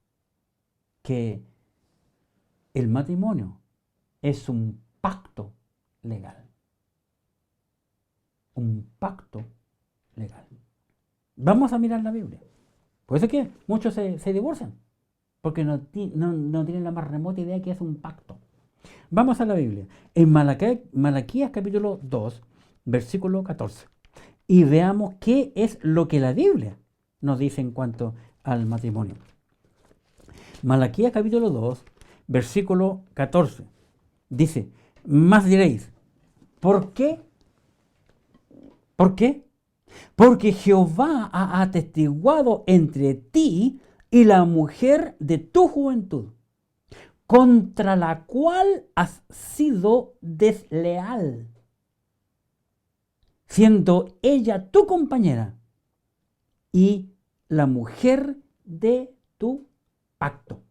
que el matrimonio es un pacto legal. Un pacto legal. Vamos a mirar la Biblia. Por eso es que muchos se divorcian, porque no tienen la más remota idea que es un pacto. Vamos a la Biblia. En Malaquías capítulo 2, versículo 14. Y veamos qué es lo que la Biblia nos dice en cuanto al matrimonio. Malaquías capítulo 2, versículo 14. Dice, más diréis, ¿por qué? ¿Por qué? Porque Jehová ha atestiguado entre ti y la mujer de tu juventud, contra la cual has sido desleal, siendo ella tu compañera y la mujer de tu pacto.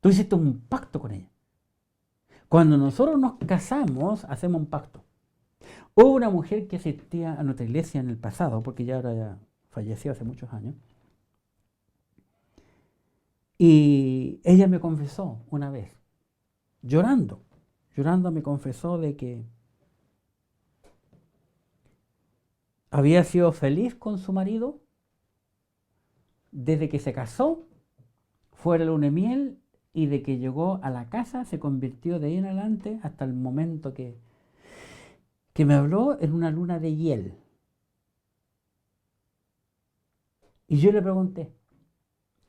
Tú hiciste un pacto con ella. Cuando nosotros nos casamos, hacemos un pacto. Hubo una mujer que asistía a nuestra iglesia en el pasado, porque ya falleció hace muchos años, y ella me confesó una vez, llorando me confesó de que había sido feliz con su marido desde que se casó, fue la luna de miel, y de que llegó a la casa se convirtió de ahí en adelante hasta el momento que me habló en una luna de hiel. Y yo le pregunté,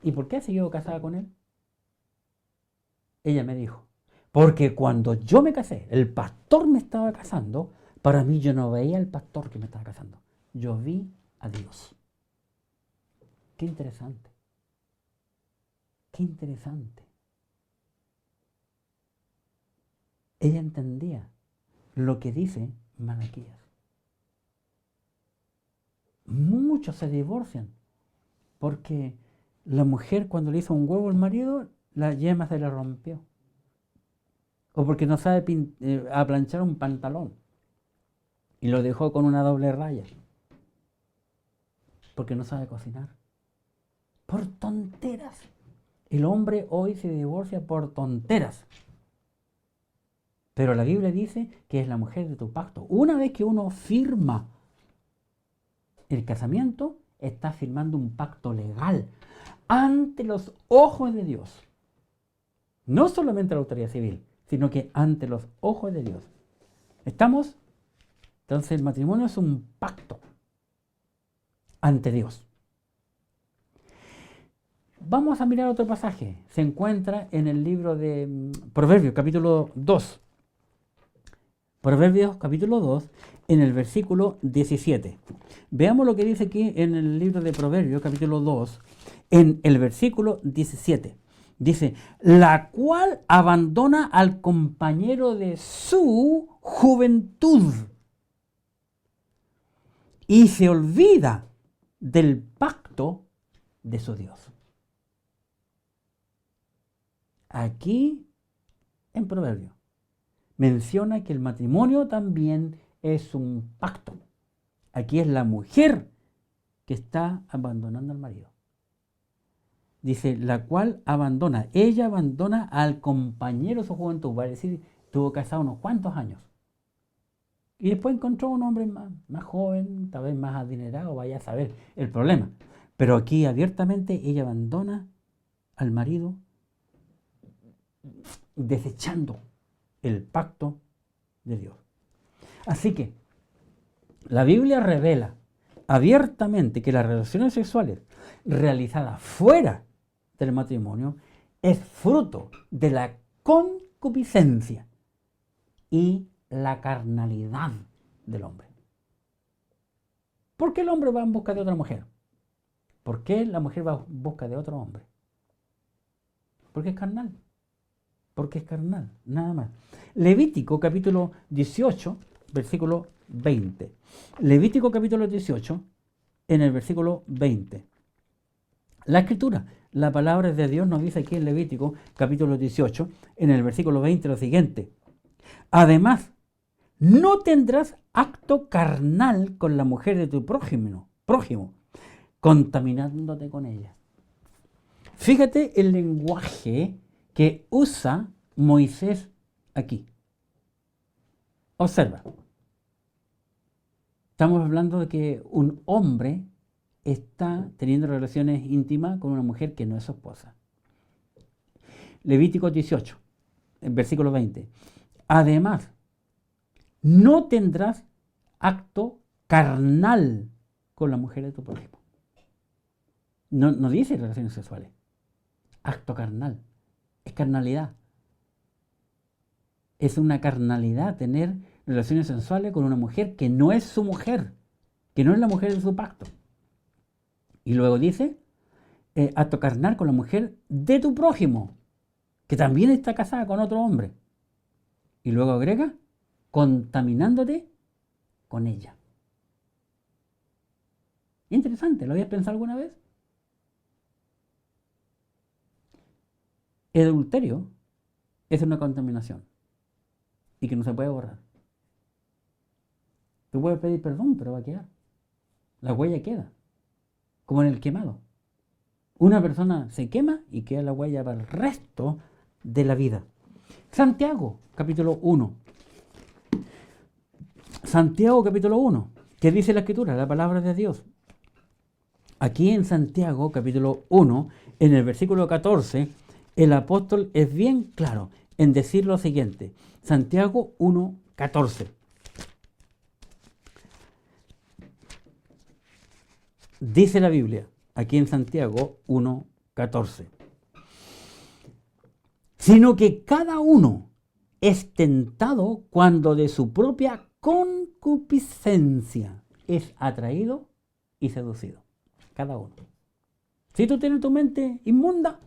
¿y por qué ha seguido casada con él? Ella me dijo, porque cuando yo me casé, el pastor me estaba casando, para mí yo no veía al pastor que me estaba casando, yo vi a Dios. Qué interesante. Qué interesante. Ella entendía lo que dice Malaquías. Muchos se divorcian porque la mujer, cuando le hizo un huevo al marido, la yema se le rompió. O porque no sabe aplanchar un pantalón y lo dejó con una doble raya. Porque no sabe cocinar. Por tonteras. El hombre hoy se divorcia por tonteras. Pero la Biblia dice que es la mujer de tu pacto. Una vez que uno firma el casamiento, está firmando un pacto legal ante los ojos de Dios. No solamente la autoridad civil, sino que ante los ojos de Dios. ¿Estamos? Entonces el matrimonio es un pacto ante Dios. Vamos a mirar otro pasaje. Se encuentra en el libro de Proverbios, capítulo 2. Proverbios, capítulo 2, en el versículo 17. Veamos lo que dice aquí en el libro de Proverbios, capítulo 2, en el versículo 17. Dice, la cual abandona al compañero de su juventud y se olvida del pacto de su Dios. Aquí, en Proverbios, menciona que el matrimonio también es un pacto. Aquí es la mujer que está abandonando al marido. Dice, la cual abandona, ella abandona al compañero de su juventud, va a decir, estuvo casado unos cuantos años. Y después encontró un hombre más joven, tal vez más adinerado, vaya a saber el problema. Pero aquí abiertamente ella abandona al marido, desechando el pacto de Dios. Así que la Biblia revela abiertamente que las relaciones sexuales realizadas fuera del matrimonio es fruto de la concupiscencia y la carnalidad del hombre. ¿Por qué el hombre va en busca de otra mujer? ¿Por qué la mujer va en busca de otro hombre? Porque es carnal. Porque es carnal, nada más. Levítico capítulo 18, versículo 20. Levítico capítulo 18, en el versículo 20. La escritura, la palabra de Dios nos dice aquí en Levítico capítulo 18, en el versículo 20 lo siguiente. Además, no tendrás acto carnal con la mujer de tu prójimo, contaminándote con ella. Fíjate el lenguaje que usa Moisés aquí. Observa. Estamos hablando de que un hombre está teniendo relaciones íntimas con una mujer que no es su esposa. Levítico 18, versículo 20. Además, no tendrás acto carnal con la mujer de tu prójimo. No dice relaciones sexuales. Acto carnal. Es carnalidad. Es una carnalidad tener relaciones sexuales con una mujer que no es su mujer, que no es la mujer de su pacto. Y luego dice, acto carnal con la mujer de tu prójimo, que también está casada con otro hombre. Y luego agrega, contaminándote con ella. Interesante, ¿lo habías pensado alguna vez? El adulterio es una contaminación y que no se puede borrar. Tú puedes pedir perdón, pero va a quedar. La huella queda, como en el quemado. Una persona se quema y queda la huella para el resto de la vida. Santiago, capítulo 1. Santiago, capítulo 1. ¿Qué dice la Escritura? La palabra de Dios. Aquí en Santiago, capítulo 1, en el versículo 14, el apóstol es bien claro en decir lo siguiente. Santiago 1, 14. Dice la Biblia, aquí en Santiago 1, 14. Sino que cada uno es tentado cuando de su propia concupiscencia es atraído y seducido. Cada uno. Si tú tienes tu mente inmunda,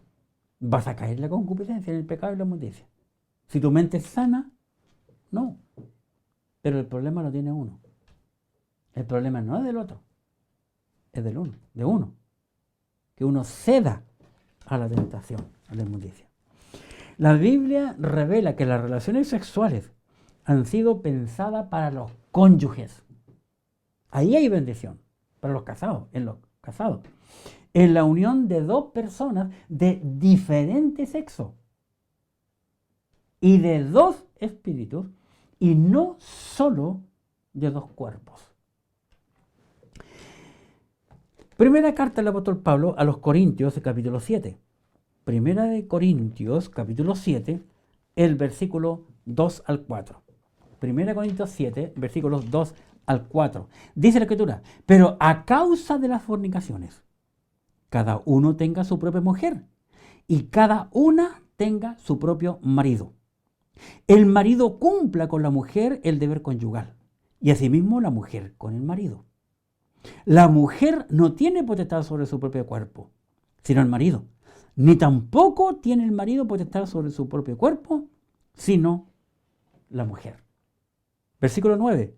vas a caer en la concupiscencia, en el pecado y la inmundicia. Si tu mente es sana, no. Pero el problema lo tiene uno. El problema no es del otro, es del uno, de uno. Que uno ceda a la tentación, a la inmundicia. La Biblia revela que las relaciones sexuales han sido pensadas para los cónyuges. Ahí hay bendición, para los casados, en los casados. En la unión de dos personas de diferente sexo y de dos espíritus y no solo de dos cuerpos. Primera carta del apóstol Pablo a los Corintios, capítulo 7. Primera de Corintios, capítulo 7, el versículo 2 al 4. Primera de Corintios 7, versículos 2 al 4. Dice la Escritura, pero a causa de las fornicaciones, cada uno tenga su propia mujer y cada una tenga su propio marido. El marido cumpla con la mujer el deber conyugal y asimismo la mujer con el marido. La mujer no tiene potestad sobre su propio cuerpo, sino el marido. Ni tampoco tiene el marido potestad sobre su propio cuerpo, sino la mujer. Versículo 9.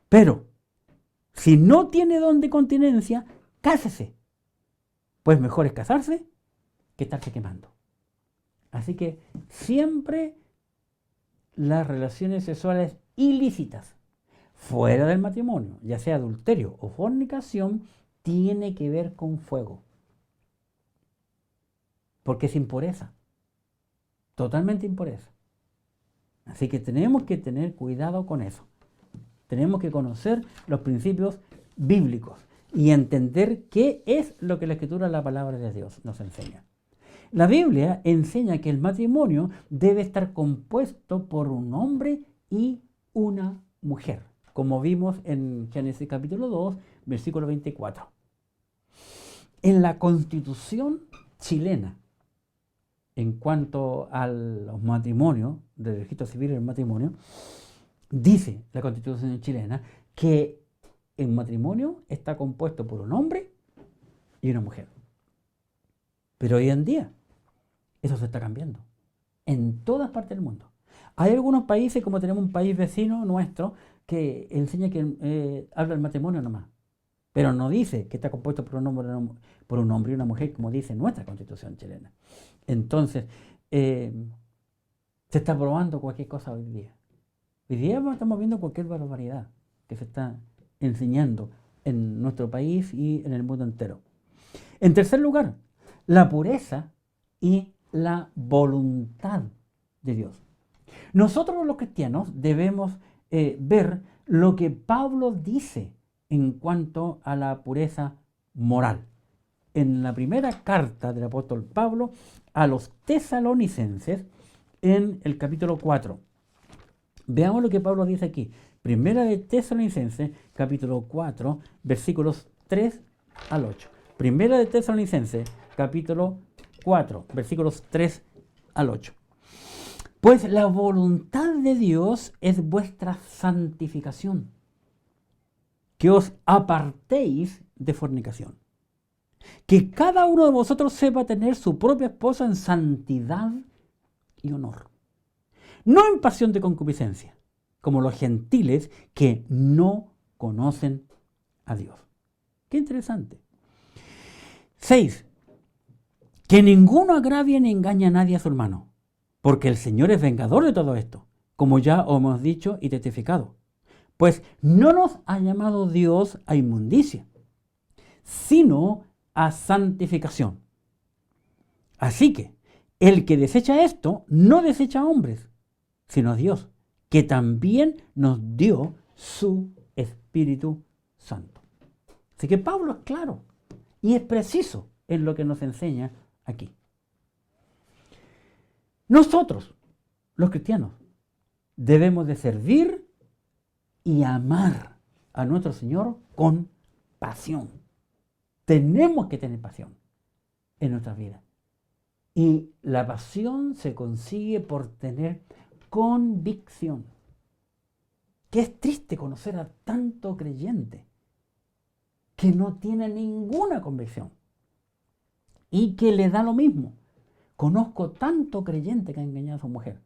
Pero, si no tiene don de continencia, cásese. Pues mejor es casarse que estarse quemando. Así que siempre las relaciones sexuales ilícitas fuera del matrimonio, ya sea adulterio o fornicación, tiene que ver con fuego. Porque es impureza. Totalmente impureza. Así que tenemos que tener cuidado con eso. Tenemos que conocer los principios bíblicos y entender qué es lo que la Escritura, la palabra de Dios, nos enseña. La Biblia enseña que el matrimonio debe estar compuesto por un hombre y una mujer, como vimos en Génesis capítulo 2, versículo 24. En la Constitución chilena, en cuanto a los matrimonios, del registro civil del matrimonio, dice la Constitución chilena que el matrimonio está compuesto por un hombre y una mujer. Pero hoy en día eso se está cambiando en todas partes del mundo. Hay algunos países, como tenemos un país vecino nuestro, que enseña que habla del matrimonio nomás, pero no dice que está compuesto por un hombre y una mujer, como dice nuestra Constitución chilena. Entonces, se está probando cualquier cosa hoy día. Hoy día estamos viendo cualquier barbaridad que se está enseñando en nuestro país y en el mundo entero. En tercer lugar, la pureza y la voluntad de Dios. Nosotros los cristianos debemos ver lo que Pablo dice en cuanto a la pureza moral. En la primera carta del apóstol Pablo a los tesalonicenses, en el capítulo 4. Veamos lo que Pablo dice aquí. Primera de Tesalonicenses, capítulo 4, versículos 3 al 8. Primera de Tesalonicenses, capítulo 4, versículos 3 al 8. Pues la voluntad de Dios es vuestra santificación, que os apartéis de fornicación, que cada uno de vosotros sepa tener su propia esposa en santidad y honor, no en pasión de concupiscencia, como los gentiles que no conocen a Dios. Qué interesante. 6. Que ninguno agravie ni engañe a nadie a su hermano, porque el Señor es vengador de todo esto, como ya os hemos dicho y testificado. Pues no nos ha llamado Dios a inmundicia, sino a santificación. Así que el que desecha esto no desecha a hombres, sino a Dios, que también nos dio su Espíritu Santo. Así que Pablo es claro y es preciso en lo que nos enseña aquí. Nosotros, los cristianos, debemos de servir y amar a nuestro Señor con pasión. Tenemos que tener pasión en nuestras vidas. Y la pasión se consigue por tener convicción. Que es triste conocer a tanto creyente que no tiene ninguna convicción y que le da lo mismo. Conozco tanto creyente que ha engañado a su mujer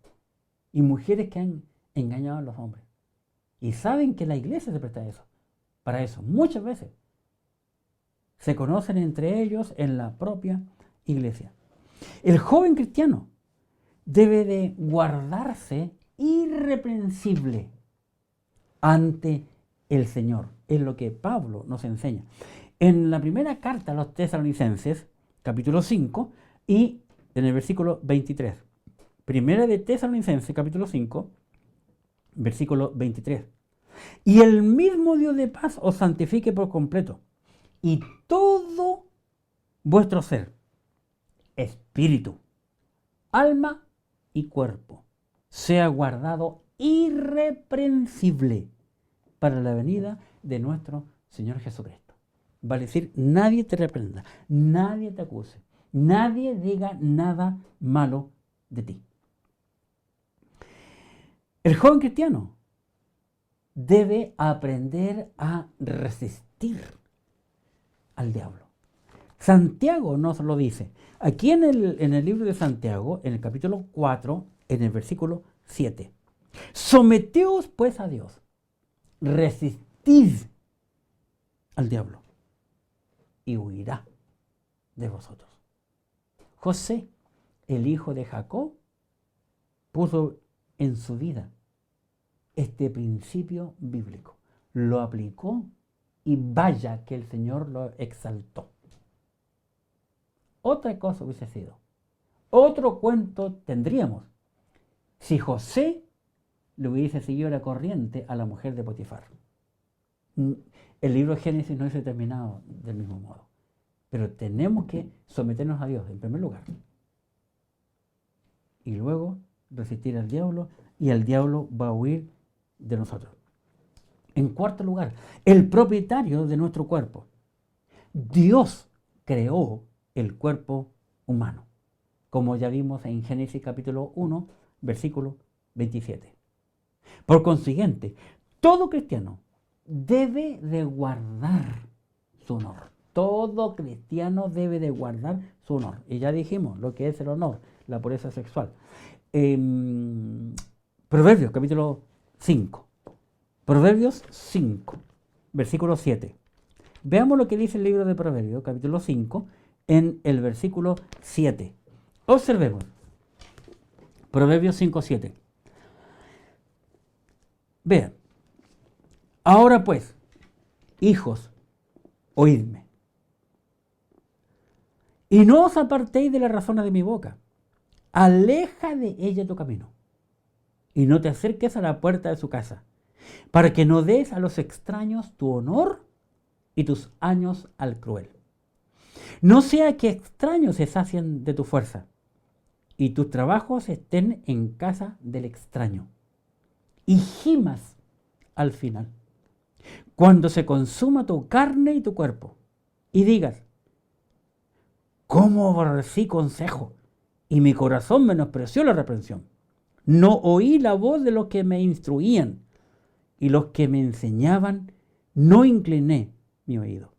y mujeres que han engañado a los hombres. Y saben que la iglesia se presta a eso, para eso. Muchas veces se conocen entre ellos en la propia iglesia. El joven cristiano debe de guardarse irreprensible ante el Señor. Es lo que Pablo nos enseña. En la primera carta a los tesalonicenses, capítulo 5, y en el versículo 23. Primera de Tesalonicenses, capítulo 5, versículo 23. Y el mismo Dios de paz os santifique por completo, y todo vuestro ser, espíritu, alma y cuerpo, sea guardado irreprensible para la venida de nuestro Señor Jesucristo. Vale decir, nadie te reprenda, nadie te acuse, nadie diga nada malo de ti. El joven cristiano debe aprender a resistir al diablo. Santiago nos lo dice. Aquí en el libro de Santiago, en el capítulo 4, en el versículo 7. Someteos pues a Dios, resistid al diablo y huirá de vosotros. José, el hijo de Jacob, puso en su vida este principio bíblico. Lo aplicó y vaya que el Señor lo exaltó. Otra cosa hubiese sido, otro cuento tendríamos si José le hubiese seguido la corriente a la mujer de Potifar. El libro de Génesis no es terminado del mismo modo, pero tenemos que someternos a Dios en primer lugar y luego resistir al diablo, y el diablo va a huir de nosotros. En cuarto lugar, el propietario de nuestro cuerpo. Dios creó el cuerpo humano, como ya vimos en Génesis capítulo 1, versículo 27. Por consiguiente, todo cristiano debe de guardar su honor. Todo cristiano debe de guardar su honor. Y ya dijimos lo que es el honor, la pureza sexual. Proverbios capítulo 5. Proverbios 5, versículo 7. Veamos lo que dice el libro de Proverbios, capítulo 5, en el versículo 7. Observemos. Proverbios 5, 7. Vean. Ahora pues, hijos, oídme. Y no os apartéis de las razones de mi boca. aleja de ella tu camino y no te acerques a la puerta de su casa, para que no des a los extraños tu honor y tus años al cruel. No sea que extraños se sacien de tu fuerza y tus trabajos estén en casa del extraño y gimas al final, cuando se consuma tu carne y tu cuerpo, y digas: ¿cómo aborrecí consejo? Y mi corazón menospreció la reprensión. No oí la voz de los que me instruían, y los que me enseñaban no incliné mi oído.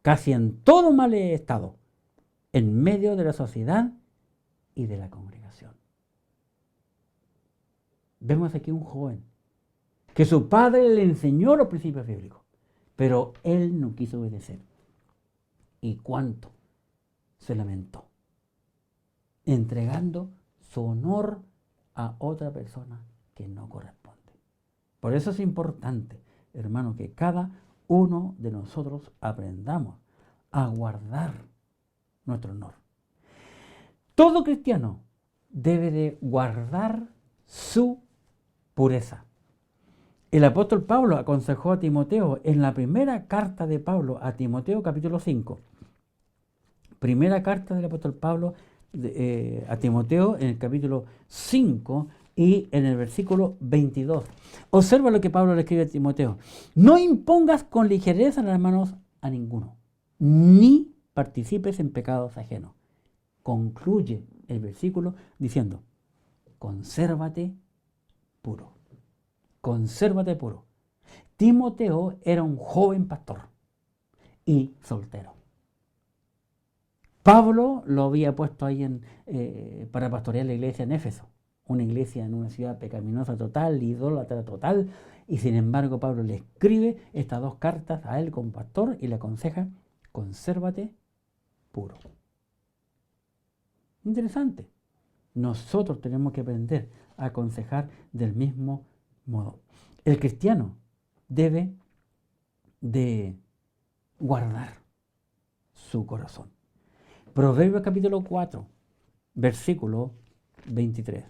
Casi en todo mal he estado, en medio de la sociedad y de la congregación. Vemos aquí un joven que su padre le enseñó los principios bíblicos, pero él no quiso obedecer. ¿Y cuánto se lamentó? Entregando su honor a otra persona que no corresponde. Por eso es importante, hermano, que cada uno de nosotros aprendamos a guardar nuestro honor. Todo cristiano debe de guardar su pureza. El apóstol Pablo aconsejó a Timoteo en la primera carta de Pablo a Timoteo, capítulo 5. Primera carta del apóstol Pablo a Timoteo en el capítulo 5 y en el versículo 22. Observa lo que Pablo le escribe a Timoteo. No impongas con ligereza las manos a ninguno, ni participes en pecados ajenos. Concluye el versículo diciendo: consérvate puro. Consérvate puro. Timoteo era un joven pastor y soltero. Pablo lo había puesto ahí para pastorear la iglesia en Éfeso, una iglesia en una ciudad pecaminosa total, idólatra total, y sin embargo Pablo le escribe estas dos cartas a él como pastor y le aconseja: consérvate puro. Interesante. Nosotros tenemos que aprender a aconsejar del mismo modo. El cristiano debe de guardar su corazón. Proverbios capítulo 4, versículo 23.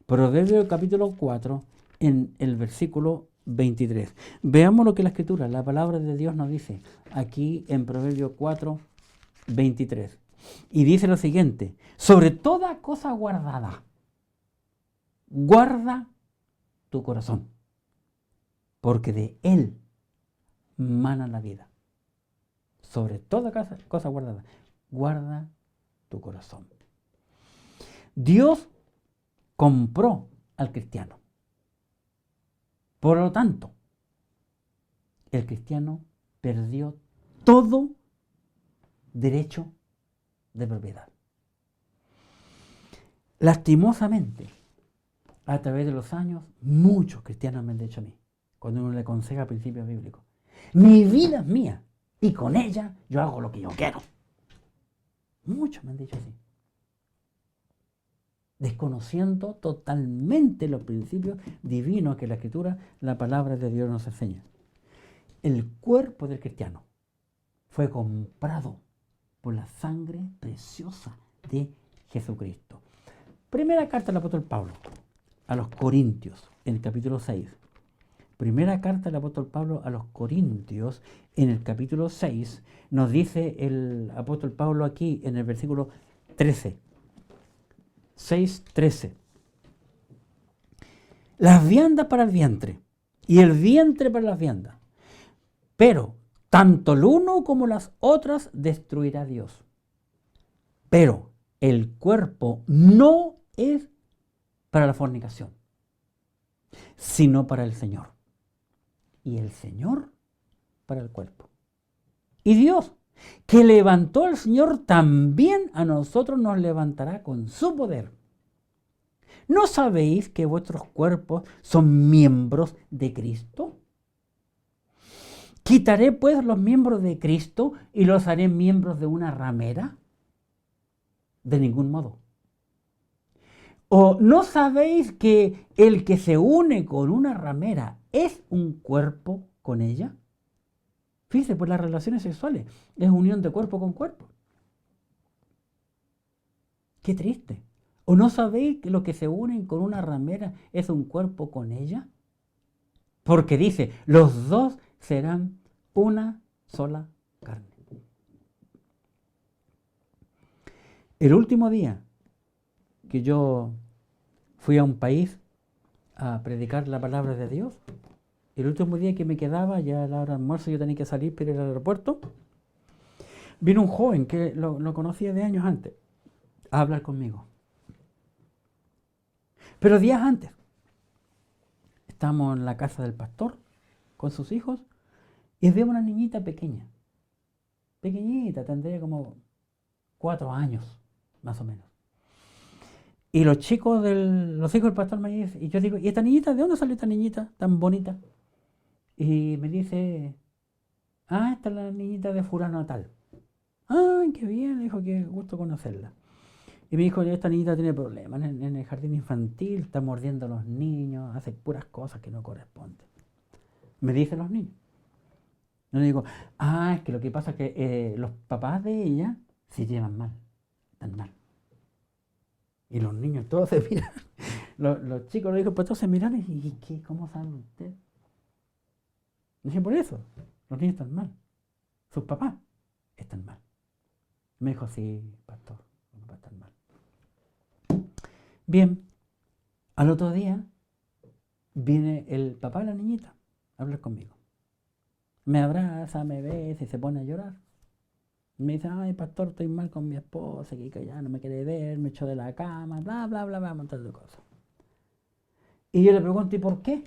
Proverbios capítulo 4, en el versículo 23. Veamos lo que la Escritura, la palabra de Dios nos dice aquí en Proverbios 4, 23. Y dice lo siguiente: sobre toda cosa guardada, guarda tu corazón, porque de él mana la vida. Sobre toda cosa guardada, guarda tu corazón. Dios compró al cristiano. Por lo tanto, el cristiano perdió todo derecho de propiedad. Lastimosamente, a través de los años, muchos cristianos me han dicho a mí, cuando uno le aconseja principios bíblicos: mi vida es mía y con ella yo hago lo que yo quiero. Muchos me han dicho así, desconociendo totalmente los principios divinos que la Escritura, la palabra de Dios nos enseña. El cuerpo del cristiano fue comprado por la sangre preciosa de Jesucristo. Primera carta del apóstol Pablo a los Corintios, en el capítulo 6. Primera carta del apóstol Pablo a los Corintios, en el capítulo 6, nos dice el apóstol Pablo aquí en el versículo 13. 6:13. Las viandas para el vientre y el vientre para las viandas, pero tanto el uno como las otras destruirá Dios. Pero el cuerpo no es para la fornicación, sino para el Señor, y el Señor para el cuerpo. Y Dios, que levantó al Señor, también a nosotros nos levantará con su poder. ¿No sabéis que vuestros cuerpos son miembros de Cristo? ¿Quitaré pues los miembros de Cristo y los haré miembros de una ramera? De ningún modo. ¿O no sabéis que el que se une con una ramera es un cuerpo con ella? Fíjense, pues las relaciones sexuales es unión de cuerpo con cuerpo. Qué triste. ¿O no sabéis que los que se unen con una ramera es un cuerpo con ella? Porque dice, los dos serán una sola carne. El último día que yo fui a un país a predicar la palabra de Dios, el último día que me quedaba, ya a la hora de almuerzo yo tenía que salir para ir al aeropuerto, vino un joven que lo conocía de años antes a hablar conmigo. Pero días antes, estamos en la casa del pastor con sus hijos y veo una niñita pequeña, pequeñita, tendría como 4 años, más o menos. Y los hijos del pastor me dicen, y yo digo, ¿y esta niñita? ¿De dónde salió esta niñita tan bonita? Y me dice, esta es la niñita de fulano tal. ¡Ay, qué bien! Dijo, qué gusto conocerla. Y me dijo, esta niñita tiene problemas en el jardín infantil, está mordiendo a los niños, hace puras cosas que no corresponden. Me dicen los niños. Yo le digo, es que lo que pasa es que los papás de ella se llevan mal, están mal. Y los niños todos se miran. Los chicos, los hijos, pues todos se miran y ¿qué? ¿Cómo saben ustedes? Dije, por eso, los niños están mal. Sus papás están mal. Me dijo, sí, pastor, los papás están mal. Bien, al otro día viene el papá de la niñita a hablar conmigo. Me abraza, me besa y se pone a llorar. Me dice, ay, pastor, estoy mal con mi esposa, que ya no me quiere ver, me echó de la cama, bla, bla, bla, bla, un montón de cosas. Y yo le pregunto, ¿y por qué?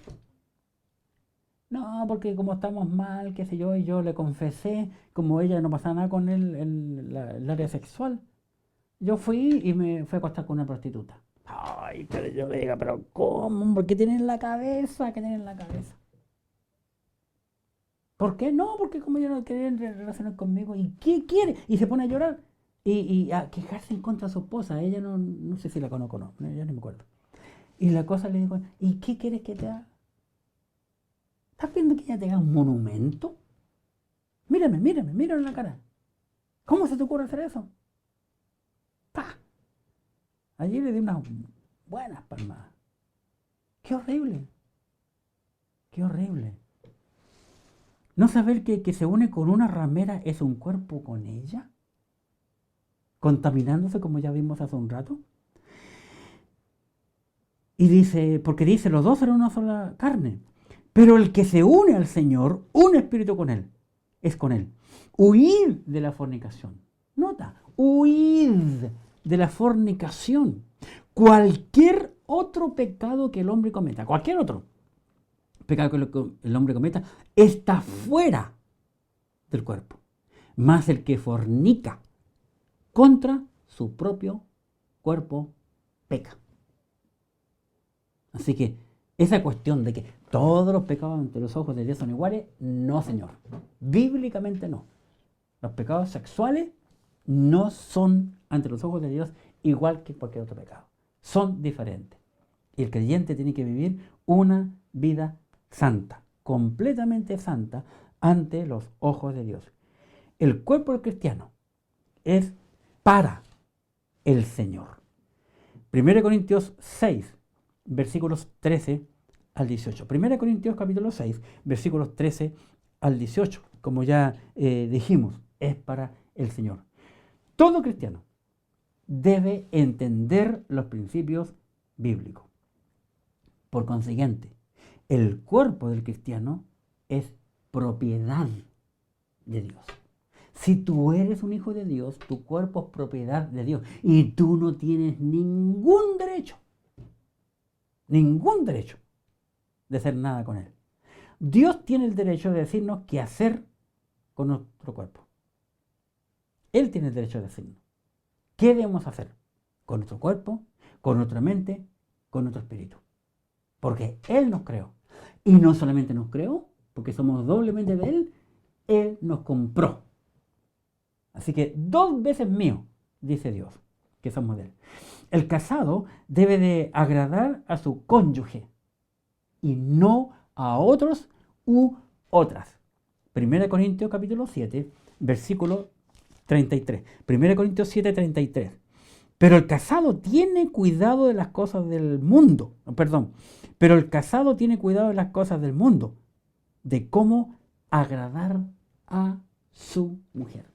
No, porque como estamos mal, qué sé yo, y yo le confesé, como ella no pasaba nada con él en el área sexual, yo fui y me fui a acostar con una prostituta. Ay, pero yo le digo, pero ¿cómo? ¿Por qué tienen en la cabeza? ¿Qué tienen en la cabeza? ¿Por qué? No, porque como ella no quería relacionar conmigo, ¿y qué quiere? Y se pone a llorar y a quejarse en contra de su esposa. Ella no sé si la conozco o no, ya no me acuerdo. Y la cosa le digo, ¿y qué quieres que te haga? ¿Estás viendo que ella te haga un monumento? Mírame en la cara. ¿Cómo se te ocurre hacer eso? ¡Pah! Allí le di unas buenas palmadas. ¡Qué horrible! ¡Qué horrible! ¿No saber que se une con una ramera es un cuerpo con ella? Contaminándose como ya vimos hace un rato. Y dice, porque dice, los dos serán una sola carne. Pero el que se une al Señor, un espíritu con Él, es con Él. Huid de la fornicación. Nota, huid de la fornicación. Cualquier otro pecado que el hombre cometa, cualquier otro pecado que el hombre cometa, está fuera del cuerpo. Mas el que fornica contra su propio cuerpo peca. Así que esa cuestión de que todos los pecados ante los ojos de Dios son iguales, no, señor. Bíblicamente no. Los pecados sexuales no son ante los ojos de Dios igual que cualquier otro pecado. Son diferentes. Y el creyente tiene que vivir una vida santa, completamente santa, ante los ojos de Dios. El cuerpo del cristiano es para el Señor. 1 Corintios 6, versículos 13 al 18. 1 Corintios capítulo 6, versículos 13 al 18. Como ya dijimos, es para el Señor. Todo cristiano debe entender los principios bíblicos. Por consiguiente, el cuerpo del cristiano es propiedad de Dios. Si tú eres un hijo de Dios, tu cuerpo es propiedad de Dios y tú no tienes ningún derecho de hacer nada con él. Dios tiene el derecho de decirnos qué hacer con nuestro cuerpo. Él tiene el derecho de decirnos qué debemos hacer con nuestro cuerpo, con nuestra mente, con nuestro espíritu. Porque Él nos creó. Y no solamente nos creó, porque somos doblemente de Él, Él nos compró. Así que 2 veces mío, dice Dios, que somos de Él. El casado debe de agradar a su cónyuge y no a otros u otras. 1 Corintios capítulo 7, versículo 33. 1 Corintios 7, 33. Pero el casado tiene cuidado de las cosas del mundo. Perdón. Pero el casado tiene cuidado de las cosas del mundo. De cómo agradar a su mujer.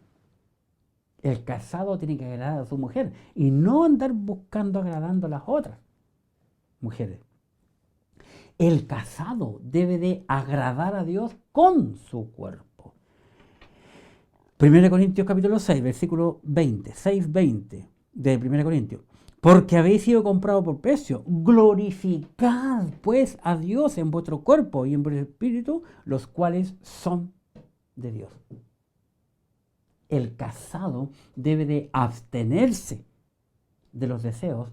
El casado tiene que agradar a su mujer y no andar buscando agradando a las otras mujeres. El casado debe de agradar a Dios con su cuerpo. 1 Corintios capítulo 6, versículo 20, 6:20 de 1 Corintios. Porque habéis sido comprados por precio. Glorificad pues a Dios en vuestro cuerpo y en vuestro espíritu, los cuales son de Dios. El casado debe de abstenerse de los deseos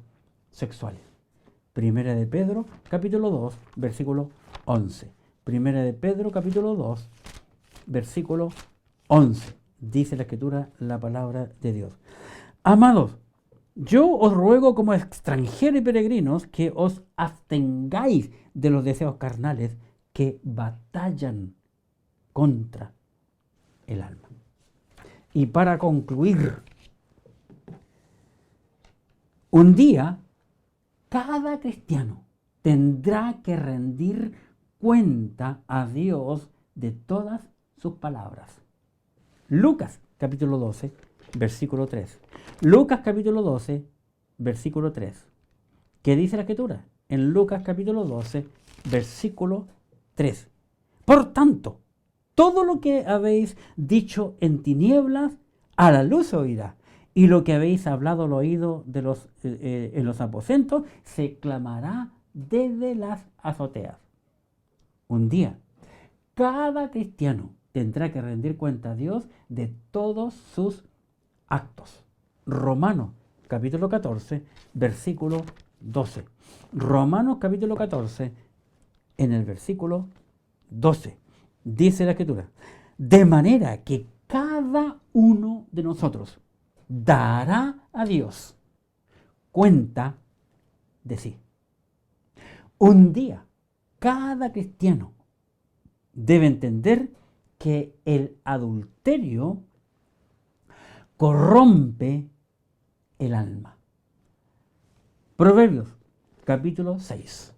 sexuales. Primera de Pedro, capítulo 2, versículo 11. Primera de Pedro, capítulo 2, versículo 11. Dice la Escritura, la palabra de Dios. Amados, yo os ruego como extranjeros y peregrinos que os abstengáis de los deseos carnales que batallan contra el alma. Y para concluir, un día cada cristiano tendrá que rendir cuenta a Dios de todas sus palabras. Lucas capítulo 12, versículo 3. Lucas capítulo 12, versículo 3. ¿Qué dice la Escritura? En Lucas capítulo 12, versículo 3. Por tanto, todo lo que habéis dicho en tinieblas, a la luz se oirá. Y lo que habéis hablado al oído de en los aposentos, se clamará desde las azoteas. Un día, cada cristiano tendrá que rendir cuenta a Dios de todos sus actos. Romanos capítulo 14, versículo 12. Romanos capítulo 14, en el versículo 12. Dice la Escritura, de manera que cada uno de nosotros dará a Dios cuenta de sí. Un día, cada cristiano debe entender que el adulterio corrompe el alma. Proverbios capítulo 6.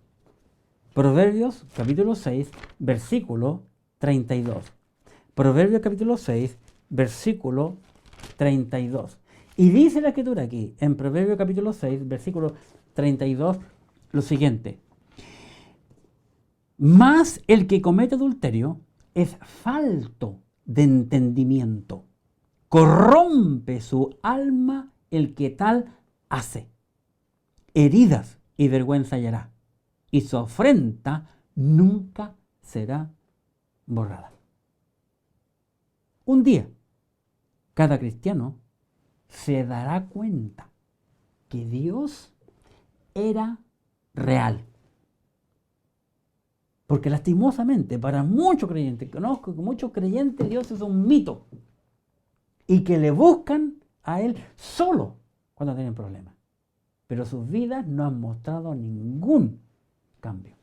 Proverbios capítulo 6, versículo 32. Proverbios capítulo 6, versículo 32. Y dice la Escritura aquí, en Proverbios capítulo 6, versículo 32, lo siguiente. Mas el que comete adulterio es falto de entendimiento. Corrompe su alma el que tal hace. Heridas y vergüenza hallará, y su afrenta nunca será borrada. Un día, cada cristiano se dará cuenta que Dios era real. Porque lastimosamente, para muchos creyentes, conozco que muchos creyentes Dios es un mito y que le buscan a Él solo cuando tienen problemas. Pero sus vidas no han mostrado ningún cambio.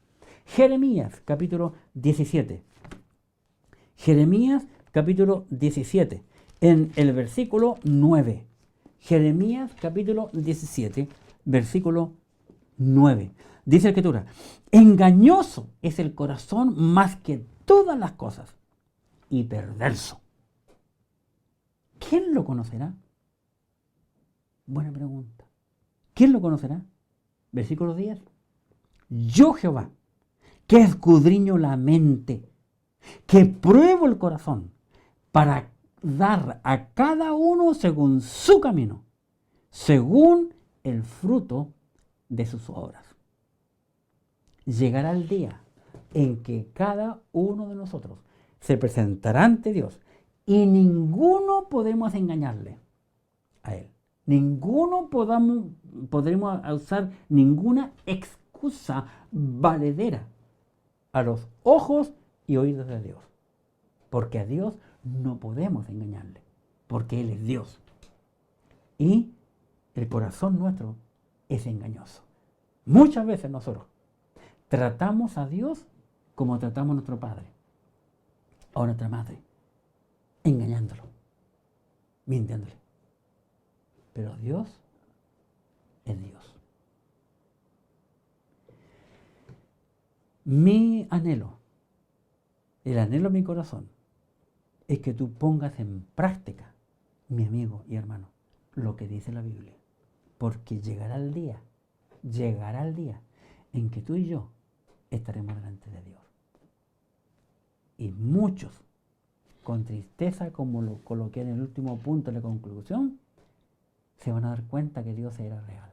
Jeremías capítulo 17. Jeremías capítulo 17, en el versículo 9. Jeremías capítulo 17, versículo 9. Dice la Escritura, engañoso es el corazón más que todas las cosas y perverso. ¿Quién lo conocerá? Buena pregunta. ¿Quién lo conocerá? Versículo 10. Yo Jehová, que escudriño la mente, que pruebo el corazón, para dar a cada uno según su camino, según el fruto de sus obras. Llegará el día en que cada uno de nosotros se presentará ante Dios y ninguno podemos engañarle a Él. Ninguno podremos usar ninguna excusa valedera a los ojos y oídos de Dios. Porque a Dios no podemos engañarle, porque Él es Dios. Y el corazón nuestro es engañoso. Muchas veces nosotros tratamos a Dios como tratamos a nuestro padre o a nuestra madre, engañándolo, mintiéndole. Pero Dios es Dios. Mi anhelo, el anhelo de mi corazón, es que tú pongas en práctica, mi amigo y hermano, lo que dice la Biblia. Porque llegará el día en que tú y yo estaremos delante de Dios. Y muchos, con tristeza, como lo coloqué en el último punto de la conclusión, se van a dar cuenta que Dios era real.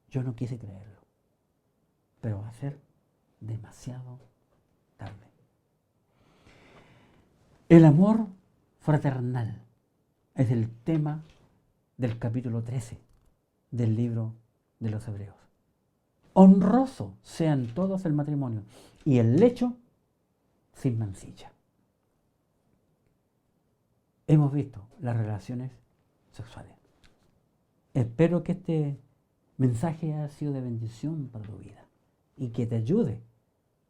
Yo no quise creerlo, pero va a ser demasiado tarde. El amor fraternal es el tema del capítulo 13 del libro de los Hebreos. Honroso sean todos el matrimonio y el lecho sin mancilla. Hemos visto las relaciones sexuales. Espero que este mensaje haya sido de bendición para tu vida y que te ayude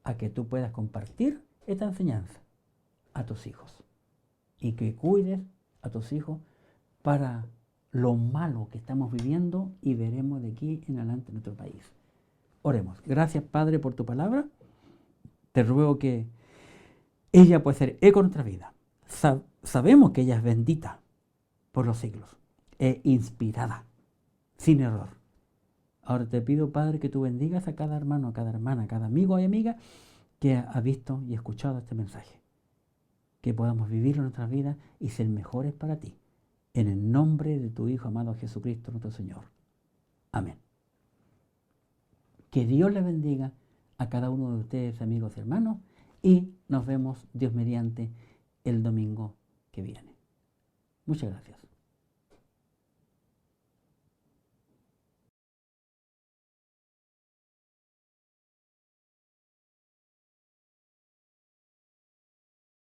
a que tú puedas compartir esta enseñanza a tus hijos y que cuides a tus hijos para lo malo que estamos viviendo y veremos de aquí en adelante en nuestro país. Oremos. Gracias, Padre, por tu palabra. Te ruego que ella pueda ser eco en nuestra vida. Sabemos que ella es bendita por los siglos, es inspirada, sin error. Ahora te pido, Padre, que tú bendigas a cada hermano, a cada hermana, a cada amigo y amiga que ha visto y escuchado este mensaje. Que podamos vivir en nuestras vidas y ser mejores para ti. En el nombre de tu Hijo amado Jesucristo, nuestro Señor. Amén. Que Dios les bendiga a cada uno de ustedes, amigos y hermanos, y nos vemos, Dios mediante, el domingo que viene. Muchas gracias.